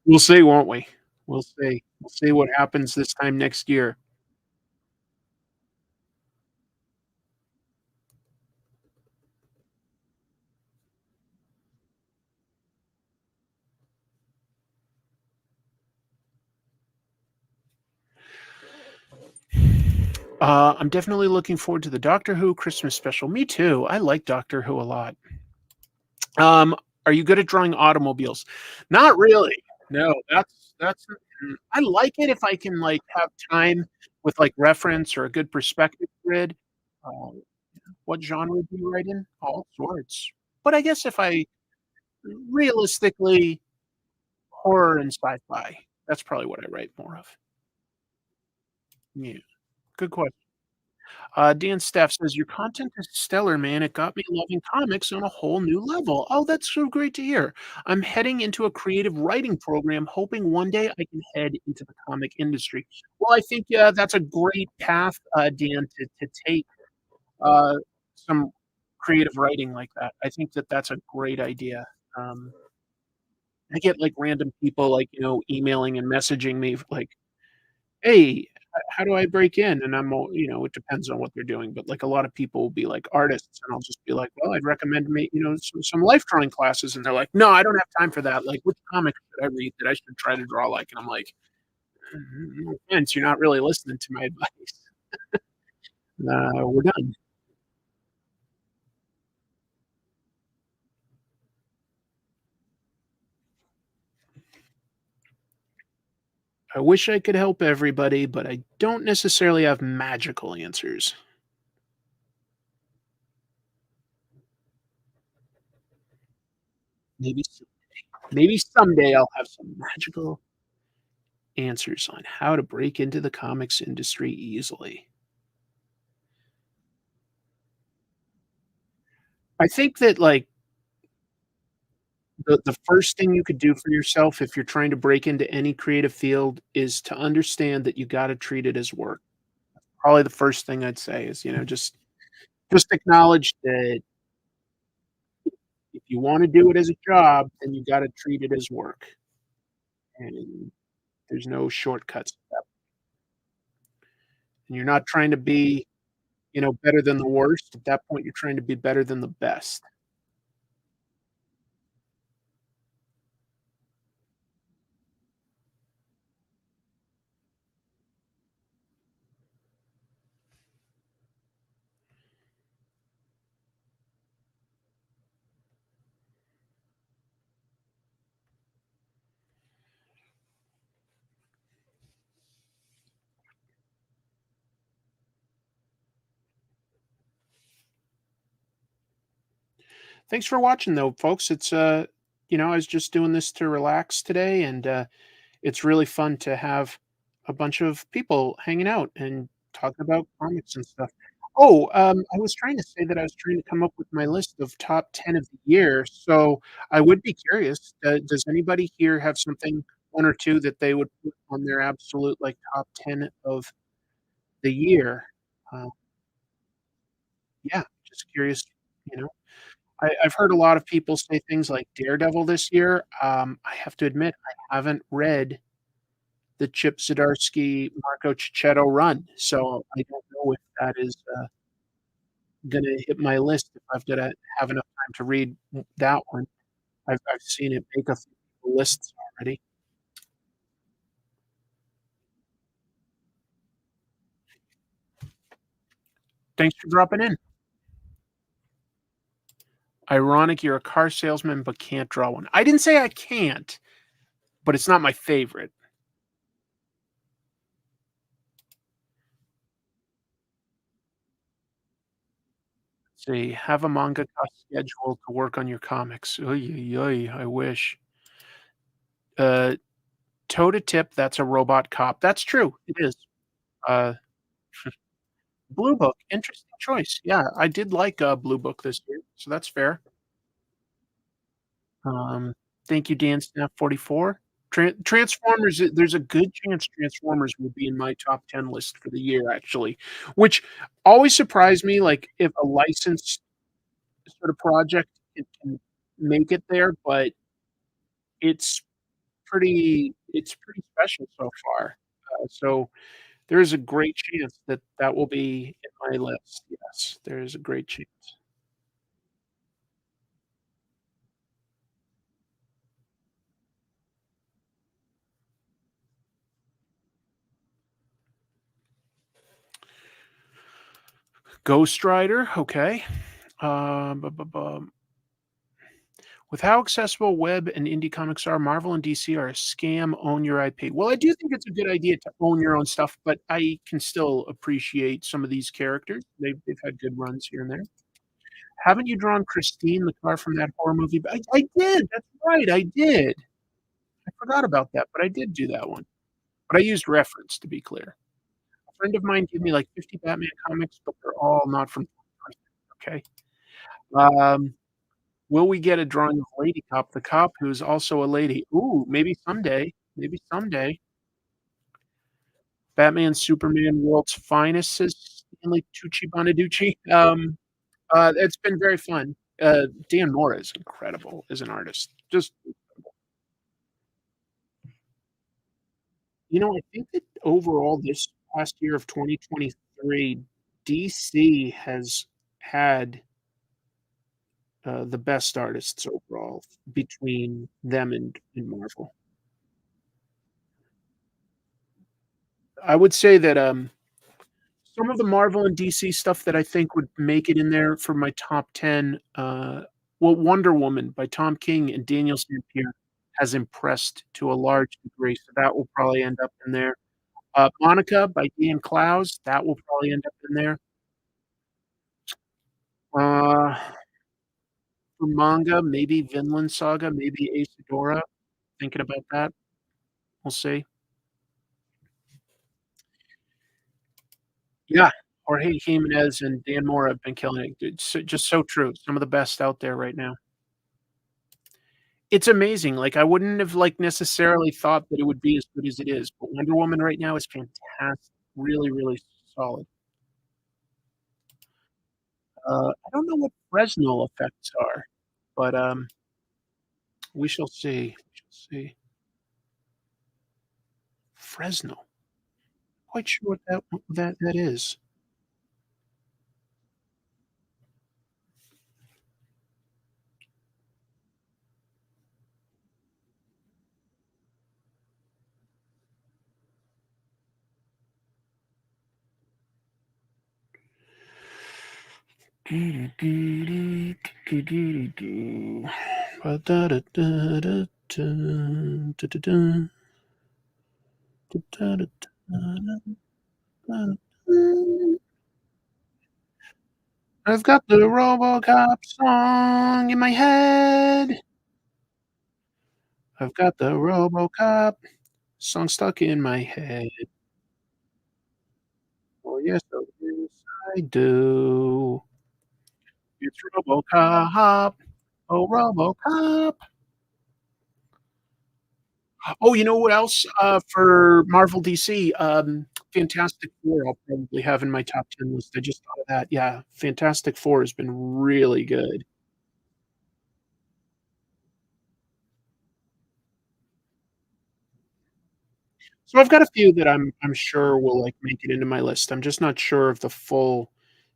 We'll see, won't we? We'll see. We'll see what happens this time next year. I'm definitely looking forward to the Doctor Who Christmas special. Me too. I like Doctor Who a lot. Um, are you good at drawing automobiles? Not really. No, that's I like it if I can, like, have time with, like, reference or a good perspective grid. Um, what genre do you write in? All sorts. But I guess if I realistically, horror and sci-fi, that's probably what I write more of. Yeah, good question. Dan Staff says, "Your content is stellar, man. It got me loving comics on a whole new level." Oh, that's so great to hear. I'm heading into a creative writing program, hoping one day I can head into the comic industry. Well, I think, that's a great path, Dan, to take, uh, some creative writing like that. I think that that's a great idea. Um, I get, like, random people, like, emailing and messaging me like, "Hey, how do I break in?" And I'm all it depends on what they're doing, but, like, a lot of people will be, like, artists, and I'll just be like, "Well, I'd recommend some life drawing classes," and they're like, "No, I don't have time for that, like, which comics should I read that I should try to draw like?" And I'm like, No offense, you're not really listening to my advice. We're done." I wish I could help everybody, but I don't necessarily have magical answers. Maybe s maybe someday I'll have some magical answers on how to break into the comics industry easily. I think that, like, the first thing you could do for yourself if you're trying to break into any creative field is to understand that you gotta treat it as work. Probably the first thing I'd say is, just acknowledge that if you wanna do it as a job, then you gotta treat it as work, and there's no shortcuts to that, and you're not trying to be, better than the worst. At that point, you're trying to be better than the best. Thanks for watching though, folks. I was just doing this to relax today, and it's really fun to have a bunch of people hanging out and talking about comics and stuff. Oh, I was trying to say that I was trying to come up with my list of top 10 of the year. So I would be curious, does anybody here have something, one or two, that they would put on their absolute like top 10 of the year? Uh, yeah, just curious, you know. I've heard a lot of people say things like Daredevil this year. I have to admit, I haven't read the Chip Zdarsky, Marco Cicchetto run, so I don't know if that is, gonna hit my list if I've gotta have enough time to read that one. I've seen it make a few lists already. Thanks for dropping in. Ironic you're a car salesman but can't draw one. I didn't say I can't, but it's not my favorite. See, have a mangaka schedule to work on your comics. Oy, oy, I wish. Uh, Toe to tip, that's a robot cop. That's true, it is. Uh, Blue Book, interesting choice. Yeah, I did like, Blue Book this year, so that's fair. Um, thank you, Dan Snap 44. Transformers, there's a good chance Transformers will be in my top 10 list for the year, actually, which always surprised me, like, if a licensed sort of project can make it there, but it's it's pretty special so far. So there's a great chance that that will be in my list. Yes, there is a great chance. Ghost Rider, okay. Bu bu bum. With how accessible web and indie comics are, Marvel and DC are a scam, own your IP. Well, I do think it's a good idea to own your own stuff, but I can still appreciate some of these characters. They've had good runs here and there. Haven't you drawn Christine, the car from that horror movie? I did. That's right. I did. I forgot about that, but I did do that one. But I used reference to be clear. A friend of mine gave me like 50 Batman comics, but they're all not from okay. Um, will we get a drawing of Lady Cop, the cop who's also a lady? Ooh, maybe someday. Maybe someday. Batman, Superman, World's Finest, says Stanley Tucci Bonaducci. It's been very fun. Dan Mora is incredible as an artist. Just, I think that overall this past year of 2023, DC has had the best artists overall between them and Marvel. I would say that some of the Marvel and DC stuff that I think would make it in there for my top 10, well, Wonder Woman by Tom King and Daniel St. Pierre has impressed to a large degree, so that will probably end up in there. Monica by Dan Clowes, that will probably end up in there. Uh, for manga, maybe Vinland Saga, maybe Ace, thinking about that. We'll see. Yeah, Jorge Jimenez and Dan Mora have been killing it. It's just so true. Some of the best out there right now. It's amazing. Like, I wouldn't have, like, necessarily thought that it would be as good as it is, but Wonder Woman right now is fantastic. Really, really solid. I don't know what Fresnel effects are, but, we shall see. We shall see. Fresnel. Quite sure what that is. I've got the Robocop song in my head. I've got the Robocop song stuck in my head. Oh, yes, oh, yes, I do. It's Robocop. Oh, Robocop. Oh, you know what else, for Marvel DC? Fantastic Four, I'll probably have in my top 10 list. I just thought of that. Yeah, Fantastic Four has been really good. So I've got a few that I'm sure will, like, make it into my list. I'm just not sure of the full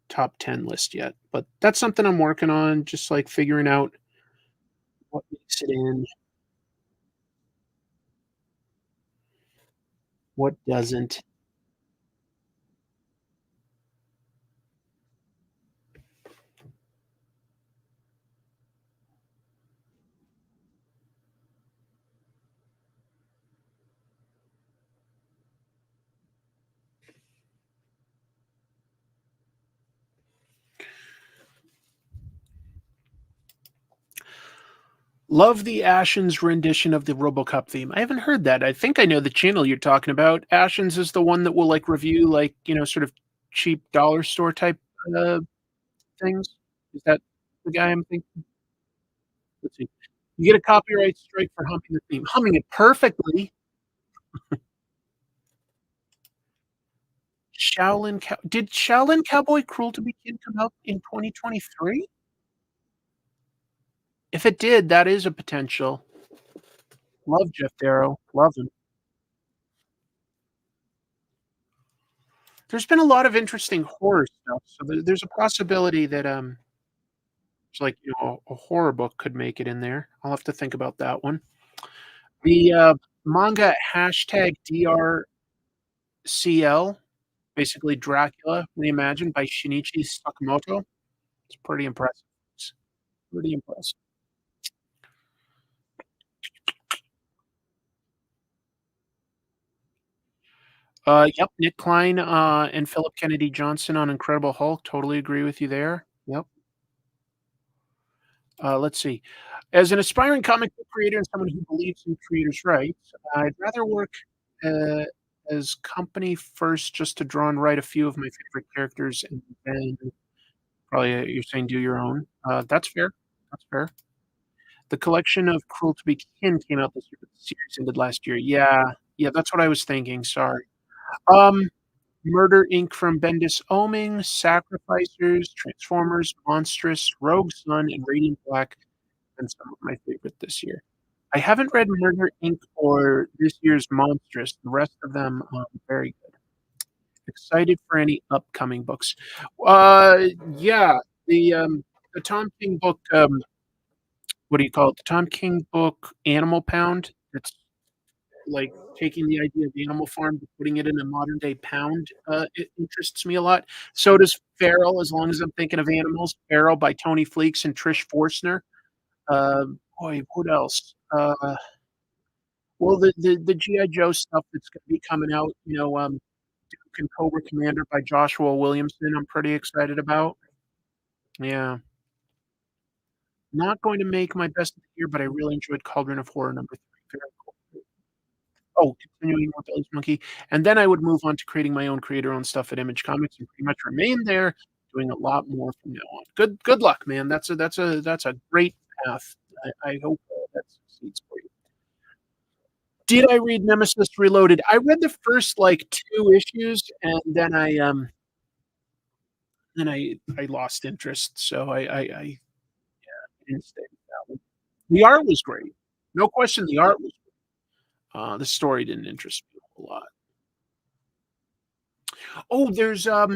top 10 list yet, but that's something I'm working on, just, like, figuring out what makes it in, what doesn't. Love the Ashen's rendition of the RoboCop theme. I haven't heard that. I think I know the channel you're talking about. Ashen's is the one that will, like, review, like, sort of cheap dollar store type, uh, things? Is that the guy I'm thinking? Let's see. You get a copyright strike for humming the theme. Humming it perfectly. Did Shaolin Cowboy Cruel to Be Kid come out in 2023? If it did, that is a potential. Love Jeff Darrow, love him. There's been a lot of interesting horror stuff, so there's a possibility that, it's like, a horror book could make it in there. I'll have to think about that one. The, manga #DRCL, basically Dracula reimagined by Shinichi Sakamoto. It's pretty impressive. It's pretty impressive. Yep, Nick Klein, and Philip Kennedy Johnson on Incredible Hulk, totally agree with you there. Yep. Let's see. As an aspiring comic book creator and someone who believes in creators' rights, I'd rather work, uh, as company first just to draw and write a few of my favorite characters and then probably, you're saying do your own. That's fair. That's fair. The collection of Cruel to Be Kin came out this year, but the series ended last year. Yeah. Yeah, that's what I was thinking, sorry. Um Murder Inc. from Bendis Oming, Sacrificers, Transformers, Monstrous, Rogue Sun, and Radiant Black, and some of my favorite this year. I haven't read Murder Inc. or this year's Monstrous. The rest of them, very good. Excited for any upcoming books. Yeah, the, um, the Tom King book, what do you call it? The Tom King book, Animal Pound. It's like taking the idea of Animal Farm but putting it in a modern day pound, it interests me a lot. So does Feral, as long as I'm thinking of animals. Feral by Tony Fleecs and Trish Forstner. Boy, what else? Well, the G.I. Joe stuff that's gonna be coming out, Duke and Cobra Commander by Joshua Williamson, I'm pretty excited about. Yeah. Not going to make my best of the year, but I really enjoyed Cauldron of Horror number 3. Very cool. Oh, continuing with Ellis Monkey, and then I would move on to creating my own creator-owned stuff at Image Comics and pretty much remain there, doing a lot more from now on. Good luck, man. That's a great path. I hope, that succeeds for you. Did I read Nemesis Reloaded? I read the first, like, 2 issues, and then I lost interest, so I didn't stay with that one. The art was great. No question the art was the story didn't interest me a whole lot. Oh, there's, a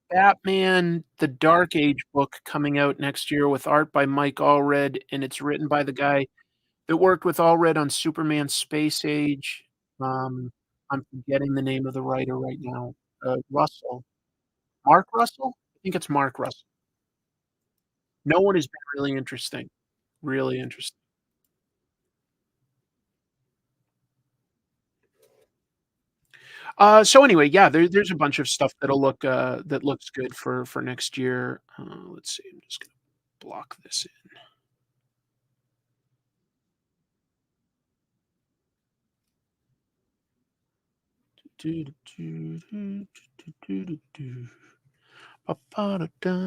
Batman: The Dark Age book coming out next year with art by Mike Allred, and it's written by the guy that worked with Allred on Superman Space Age. Um, I'm forgetting the name of the writer right now. Russell. Mark Russell? I think it's Mark Russell. No one has been really interesting. Really interesting. So anyway, yeah, there's a bunch of stuff that looks good for next year. Let's see, I'm just gonna block this in. Ba-ba-da-da-da-da.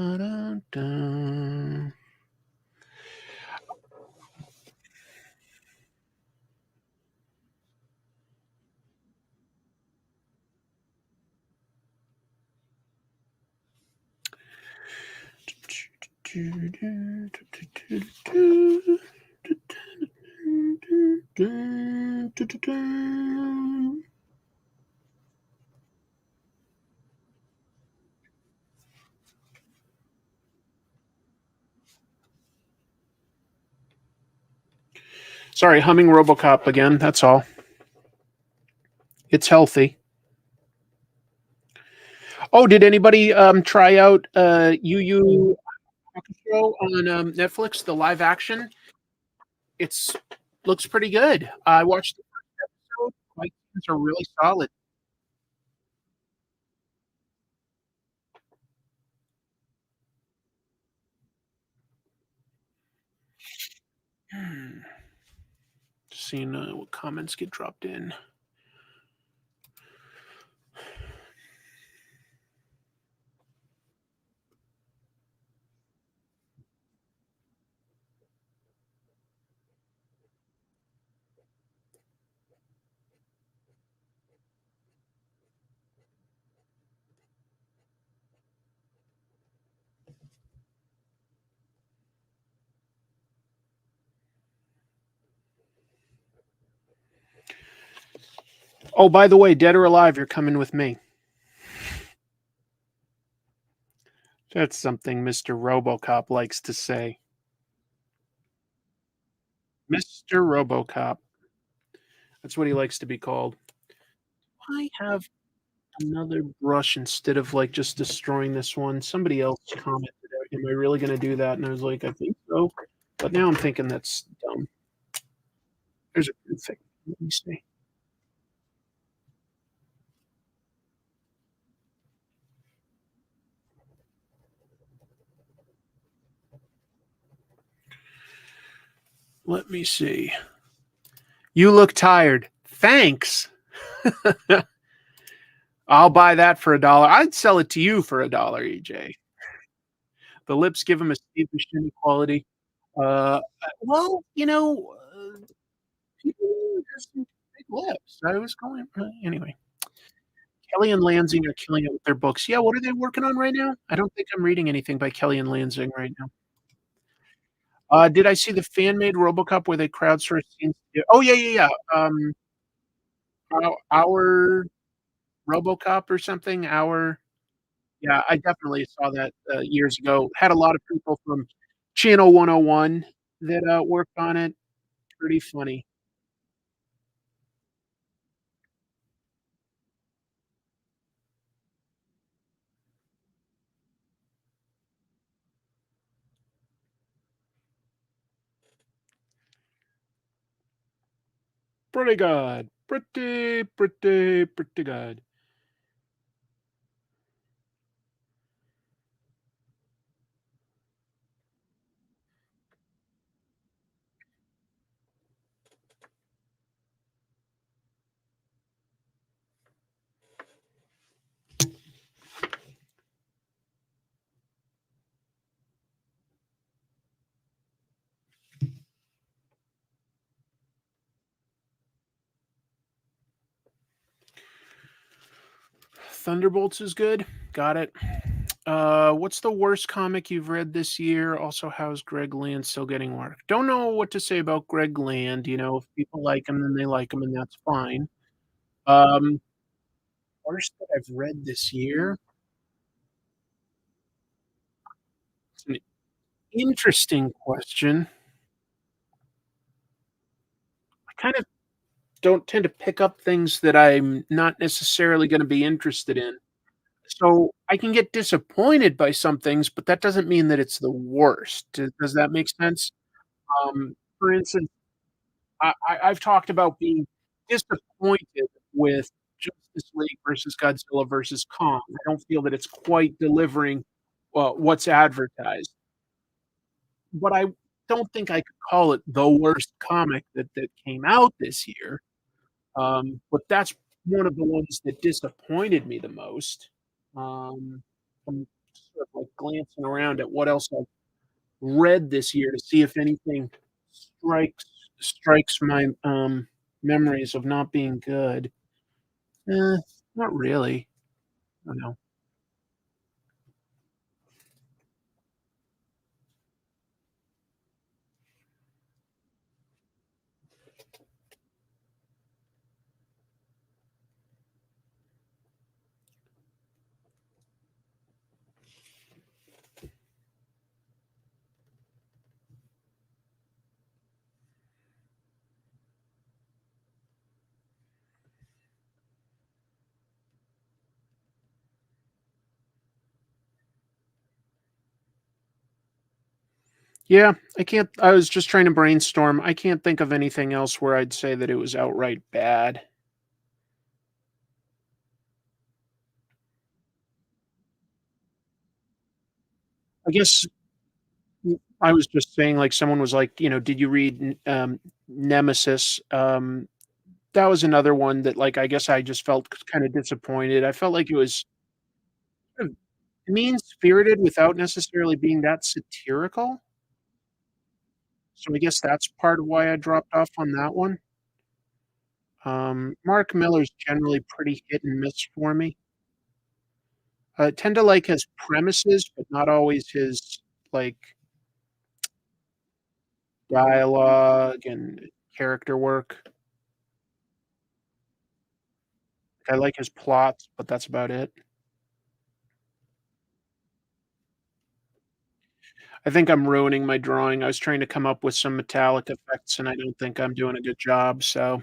Sorry, humming Robocop again. That's all. It's healthy. Oh, did anybody try out Yu Show on Netflix? The live action. It's looks pretty good. I watched the first episode. My scenes are really solid. Hmm. Just seeing what comments get dropped in. Oh, by the way, dead or alive, you're coming with me. That's something Mr. Robocop likes to say. Mr. Robocop. That's what he likes to be called. I have another brush instead of like just destroying this one. Somebody else commented, "Am I really going to do that?" And I was like, "I think so," but now I'm thinking that's dumb. There's a good thing. Let me see. Let me see. You look tired. Thanks. I'll buy that for $1. I'd sell it to you for $1, EJ. The lips give him a Steve Buscemi quality. Well, people have some big lips. I was going anyway. Kelly and Lansing are killing it with their books. Yeah, what are they working on right now? I don't think I'm reading anything by Kelly and Lansing right now. Did I see the fan-made Robocop where they crowdsourced scenes? Yeah. Oh, yeah, yeah, yeah. Our Robocop or something. Our Yeah, I definitely saw that years ago. Had a lot of people from Channel 101 that worked on it. Pretty funny. Pretty good. Pretty good. Thunderbolts is good. Got it. What's the worst comic you've read this year? Also, how's Greg Land still getting work? Don't know what to say about Greg Land. If people like him, then they like him, and that's fine. Um, Worst that I've read this year. It's an interesting question. I kind of don't tend to pick up things that I'm not necessarily going to be interested in. So I can get disappointed by some things, but that doesn't mean that it's the worst. Does that make sense? For instance, I've talked about being disappointed with Justice Justice League versus Godzilla versus Kong. I don't feel that it's quite delivering, what's advertised, but I don't think I could call it the worst comic that came out this year, but that's one of the ones that disappointed me the most. I'm sort of, like, glancing around at what else I've read this year to see if anything strikes strikes my, memories of not being good. Eh, not really. I don't know. Yeah, I was just trying to brainstorm. I can't think of anything else where I'd say that it was outright bad. I guess I was just saying, like, someone was like, "Did you read Nemesis?" That was another one that, like, I guess I just felt kinda disappointed. I felt like it was kind of mean-spirited without necessarily being that satirical. So I guess that's part of why I dropped off on that one. Mark Miller's generally pretty hit and miss for me. I tend to like his premises, but not always his, like, dialogue and character work. I like his plots, but that's about it. I think I'm ruining my drawing. I was trying to come up with some metallic effects, and I don't think I'm doing a good job, so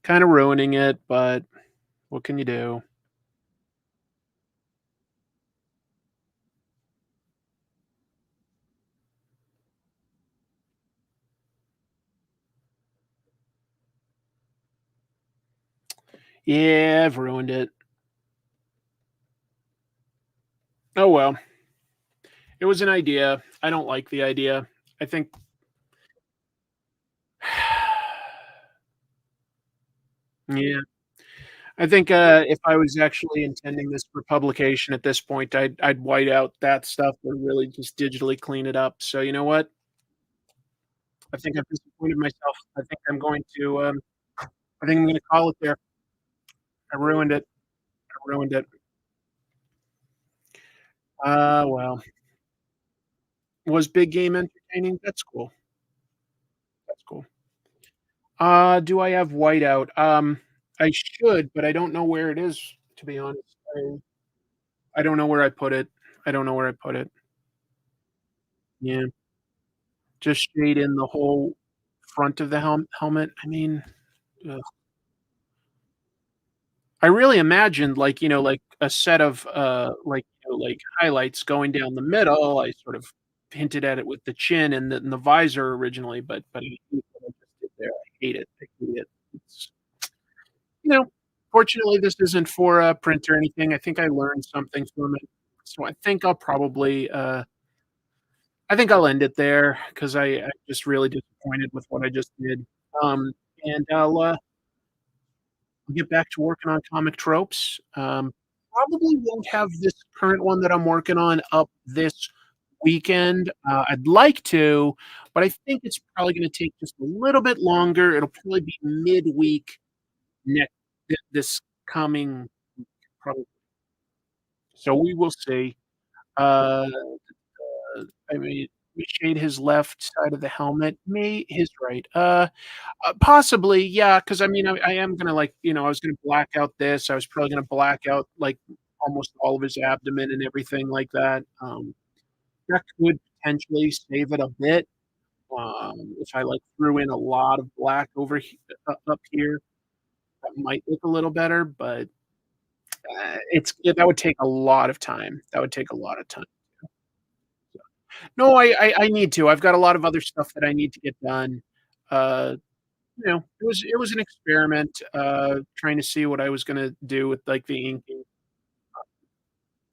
kinda ruining it, but what can you do? Yeah, I've ruined it. Oh, well. It was an idea. I don't like the idea. I think yeah. I think, if I was actually intending this for publication at this point, I'd white out that stuff or really just digitally clean it up. So, you know what? I think I've disappointed myself. I think I'm gonna call it there. I ruined it. I ruined it. Well, was big game entertaining? That's cool. That's cool. Do I have whiteout? I should, but I don't know where it is, to be honest. I don't know where I put it. I don't know where I put it. Yeah, just shade in the whole front of the helmet. I mean, ugh. I really imagined, like, like a set of, like highlights going down the middle. I sort of hinted at it with the chin and the visor originally, but I hate what I just did there. I hate it. I hate it. It's you know, fortunately, this isn't for a print or anything. I think I learned something from it. So I think I'll end it there because I'm just really disappointed with what I just did. Um, and I'll get back to working on comic tropes. Probably won't have this current one that I'm working on up this weekend. I'd like to, but I think it's probably gonna take just a little bit longer. It'll probably be midweek next this coming probably. So we will see. Uh, I mean, we shade his left side of the helmet, his right. Possibly, yeah, 'cause I mean, I am gonna, like, I was gonna black out this, I was probably gonna black out, like, almost all of his abdomen and everything like that. That could potentially save it a bit, if I, like, threw in a lot of black over up here, that might look a little better, but, that would take a lot of time. That would take a lot of time. No, I need to. I've got a lot of other stuff that I need to get done. Uh it was an experiment, trying to see what I was gonna do with, like, the inking.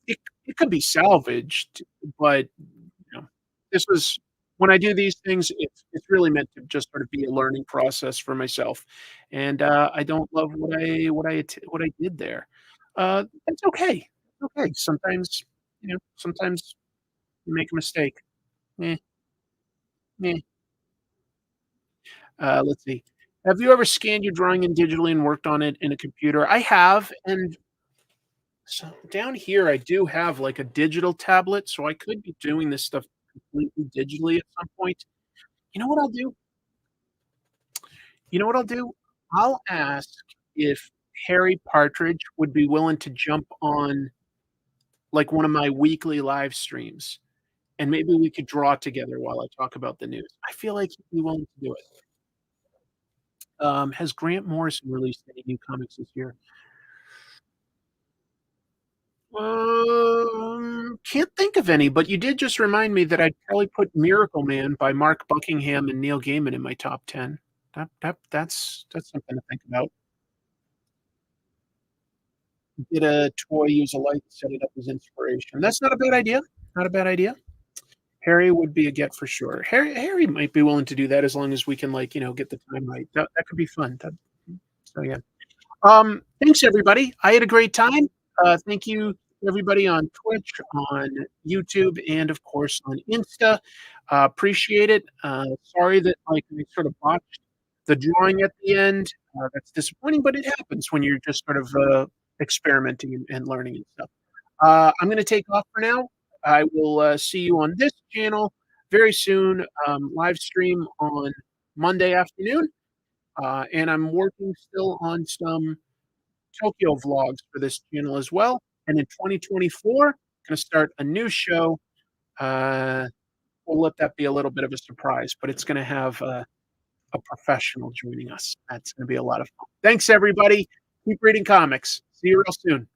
It could be salvaged, but, this was when I do these things, it's really meant to just sort of be a learning process for myself, and, I don't love what I did there. That's okay. Okay, sometimes you make a mistake. Eh, eh. Let's see. Have you ever scanned your drawing in digitally and worked on it in a computer? I have, and so down here, I do have, like, a digital tablet, so I could be doing this stuff completely digitally at some point. You know what I'll do? You know what I'll do? I'll ask if Harry Partridge would be willing to jump on, like, one of my weekly live streams, and maybe we could draw together while I talk about the news. I feel like he'd be willing to do it. Has Grant Morrison released any new comics this year? Can't think of any, but you did just remind me that I'd probably put Miracle Man by Mark Buckingham and Neil Gaiman in my top 10. That's something to think about. Get a toy, use a light, set it up as inspiration. That's not a bad idea. Not a bad idea. Harry would be a get for sure. Harry might be willing to do that as long as we can, like, get the time right. That could be fun. So yeah. Thanks everybody. I had a great time. Thank you everybody on Twitch, on YouTube, and of course on Insta. Appreciate it. Sorry that like we sort of botched the drawing at the end. That's disappointing, but it happens when you're just sort of experimenting and learning and stuff. I'm going to take off for now. I will see you on this channel very soon. Live stream on Monday afternoon. And I'm working still on some Tokyo vlogs for this channel as well. And in 2024, gonna start a new show. Uh, we'll let that be a little bit of a surprise, but it's gonna have a professional joining us. That's gonna be a lot of fun. Thanks, everybody. Keep reading comics. See you real soon.